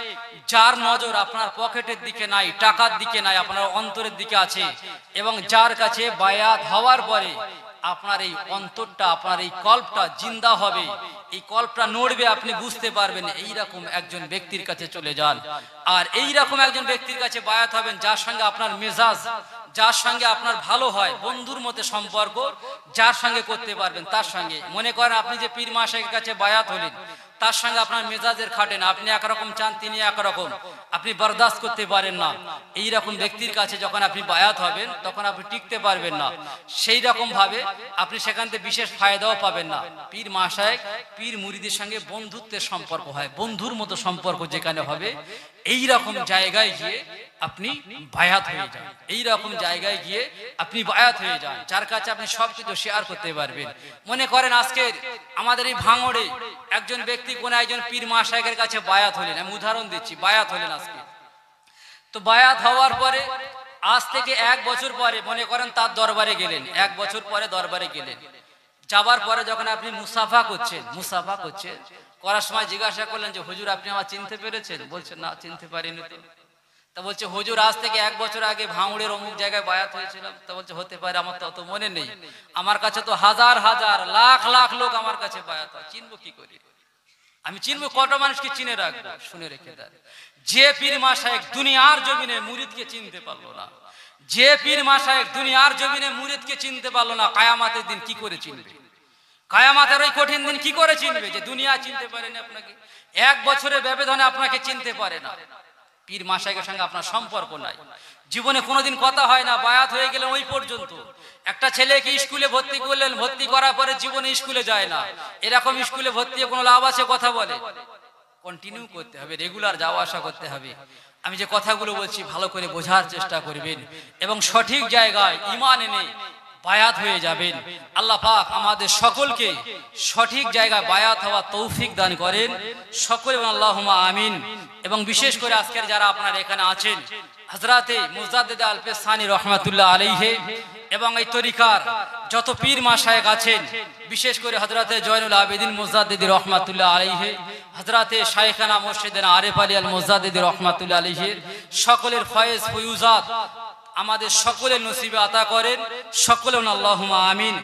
[SPEAKER 1] যার নজর আপনার পকেটের দিকে নাই, টাকার দিকে নাই, আপনার অন্তরের দিকে আছে, এবং যার কাছে বায়াত হওয়ার পরে আপনার এই অন্তরটা, আপনার এই কল্পটা জিন্দা হবে, এই কল্পটা নড়বে, আপনি বুঝতে পারবেন। এইরকম একজন ব্যক্তির কাছে চলে যান। আর এইরকম একজন ব্যক্তির কাছে বায়াত হবেন যার সঙ্গে আপনার মেজাজ, যার সঙ্গে আপনার ভালো হয়, বন্ধুর মতো সম্পর্ক যার সঙ্গে করতে পারবেন তার সঙ্গে। মনে করেন আপনি যে পীর মাশায়েখের কাছে বায়াত হলেন, তার সঙ্গে আপনার মেজাজের খাটে না, আপনি একরকম চান, তিনি একরকম, আপনি বরদাস্ত করতে পারেন না। এই রকম ব্যক্তির কাছে যখন আপনি বায়াত হবেন তখন আপনি টিকতে পারবেন না। সেই রকম ভাবে আপনি সেখান থেকে বিশেষ ফায়দাও পাবেন না। পীর মাশায়েখ, পীর মুরিদের সঙ্গে বন্ধুত্বের সম্পর্ক হয়, বন্ধুর মতো সম্পর্ক যেখানে হবে, এই রকম জায়গায় গিয়ে আপনি বায়াত হয়ে যান। এই রকম জায়গায় গিয়ে আপনি বায়াত হয়ে যান, যার কাছে আপনি সবকিছু শেয়ার করতে পারবেন। মনে করেন আজকে আমাদের এই ভাঙড়ে একজন ব্যক্তি কোন একজন পীর মাশায়েখের কাছে বায়াত হলেন, আমি উদাহরণ দিচ্ছি, বায়াত হলেন আজকে। তো বায়াত হওয়ার পরে আজ থেকে 1 বছর পরে মনে করেন তার দরবারে গেলেন, 1 বছর পরে দরবারে গেলেন, যাবার পরে যখন আপনি মুসাফা করছেন, করার সময় জিজ্ঞাসা করলেন যে হুজুর আপনি আমার চিনতে পেরেছেন? বলছেন না, চিনতে পারিনি। তো তা বলছে হুজুর আজ থেকে 1 বছর আগে ভাঙড়ের অমুক জায়গায় বায়াত হয়েছিলাম। তা বলছে হতে পারে, আমার তো অত মনে নেই, আমার কাছে তো হাজার হাজার লাখ লাখ লোক আমার কাছে বায়াত হয়, চিনবো কি করে? আমি চিনবো কত মানুষকে চিনে রাখবো? শুনে রেখে দেন, যে পীর মাশায়েখ দুনিয়ার জমিনে মুরিদকে চিনতে পারলো না, যে পীর মাশায়েখ দুনিয়ার জমিনে মুরিদকে চিনতে পারলো না, কিয়ামতের দিন কি করে চিনবে? কিয়ামতের ওই কঠিন দিন কি করে চিনবে যে দুনিয়া চিনতে পারেনি আপনাকে? 1 বছরের ব্যবধানে আপনাকে চিনতে পারে না। পীর মাশায়েখের সঙ্গে আপনার সম্পর্ক নাই, জীবনে কোনোদিন কথা হয় না, বায়াত হয়ে গেলেন ওই পর্যন্ত। একটা ছেলেকে স্কুলে ভর্তি করলেন, ভর্তি করার পরে জীবনে স্কুলে যায় না, এরকম স্কুলে ভর্তি কোনো লাভ আছে? কথা বলে কন্টিনিউ করতে হবে, রেগুলার যাওয়া আসা করতে হবে। আমি যে কথাগুলো বলছি ভালো করে বোঝার চেষ্টা করবেন এবং সঠিক জায়গায় ঈমান এনে বায়াত হয়ে যাবেন। আল্লাহ পাক আমাদের সকলকে সঠিক জায়গায় বায়াত হওয়া তৌফিক দান করেন। সকলে আল্লাহুম্মা আমিন। এবং বিশেষ করে আজকের যারা আপনারা এখানে আছেন, হযরতে মুজাদ্দিদ আল-পেশানি রহমাতুল্লাহ আলাইহি এবং এই তরিকার যত পীর মাশায়েখ আছেন, বিশেষ করে হযরতে জয়নুল আবেদিন মুজাদ্দিদ রহমাতুল্লাহ আলাইহি, হযরতে শাইখানা মুর্শিদানা আরিফ আলী আল মুজাদ্দিদ রহমাতুল্লাহ আলাইহি, সকলের ফয়েজ ফয়ুজাত আমাদের সকলের নসিবে আতা করেন। সকলে আল্লাহুম্মা আমিন।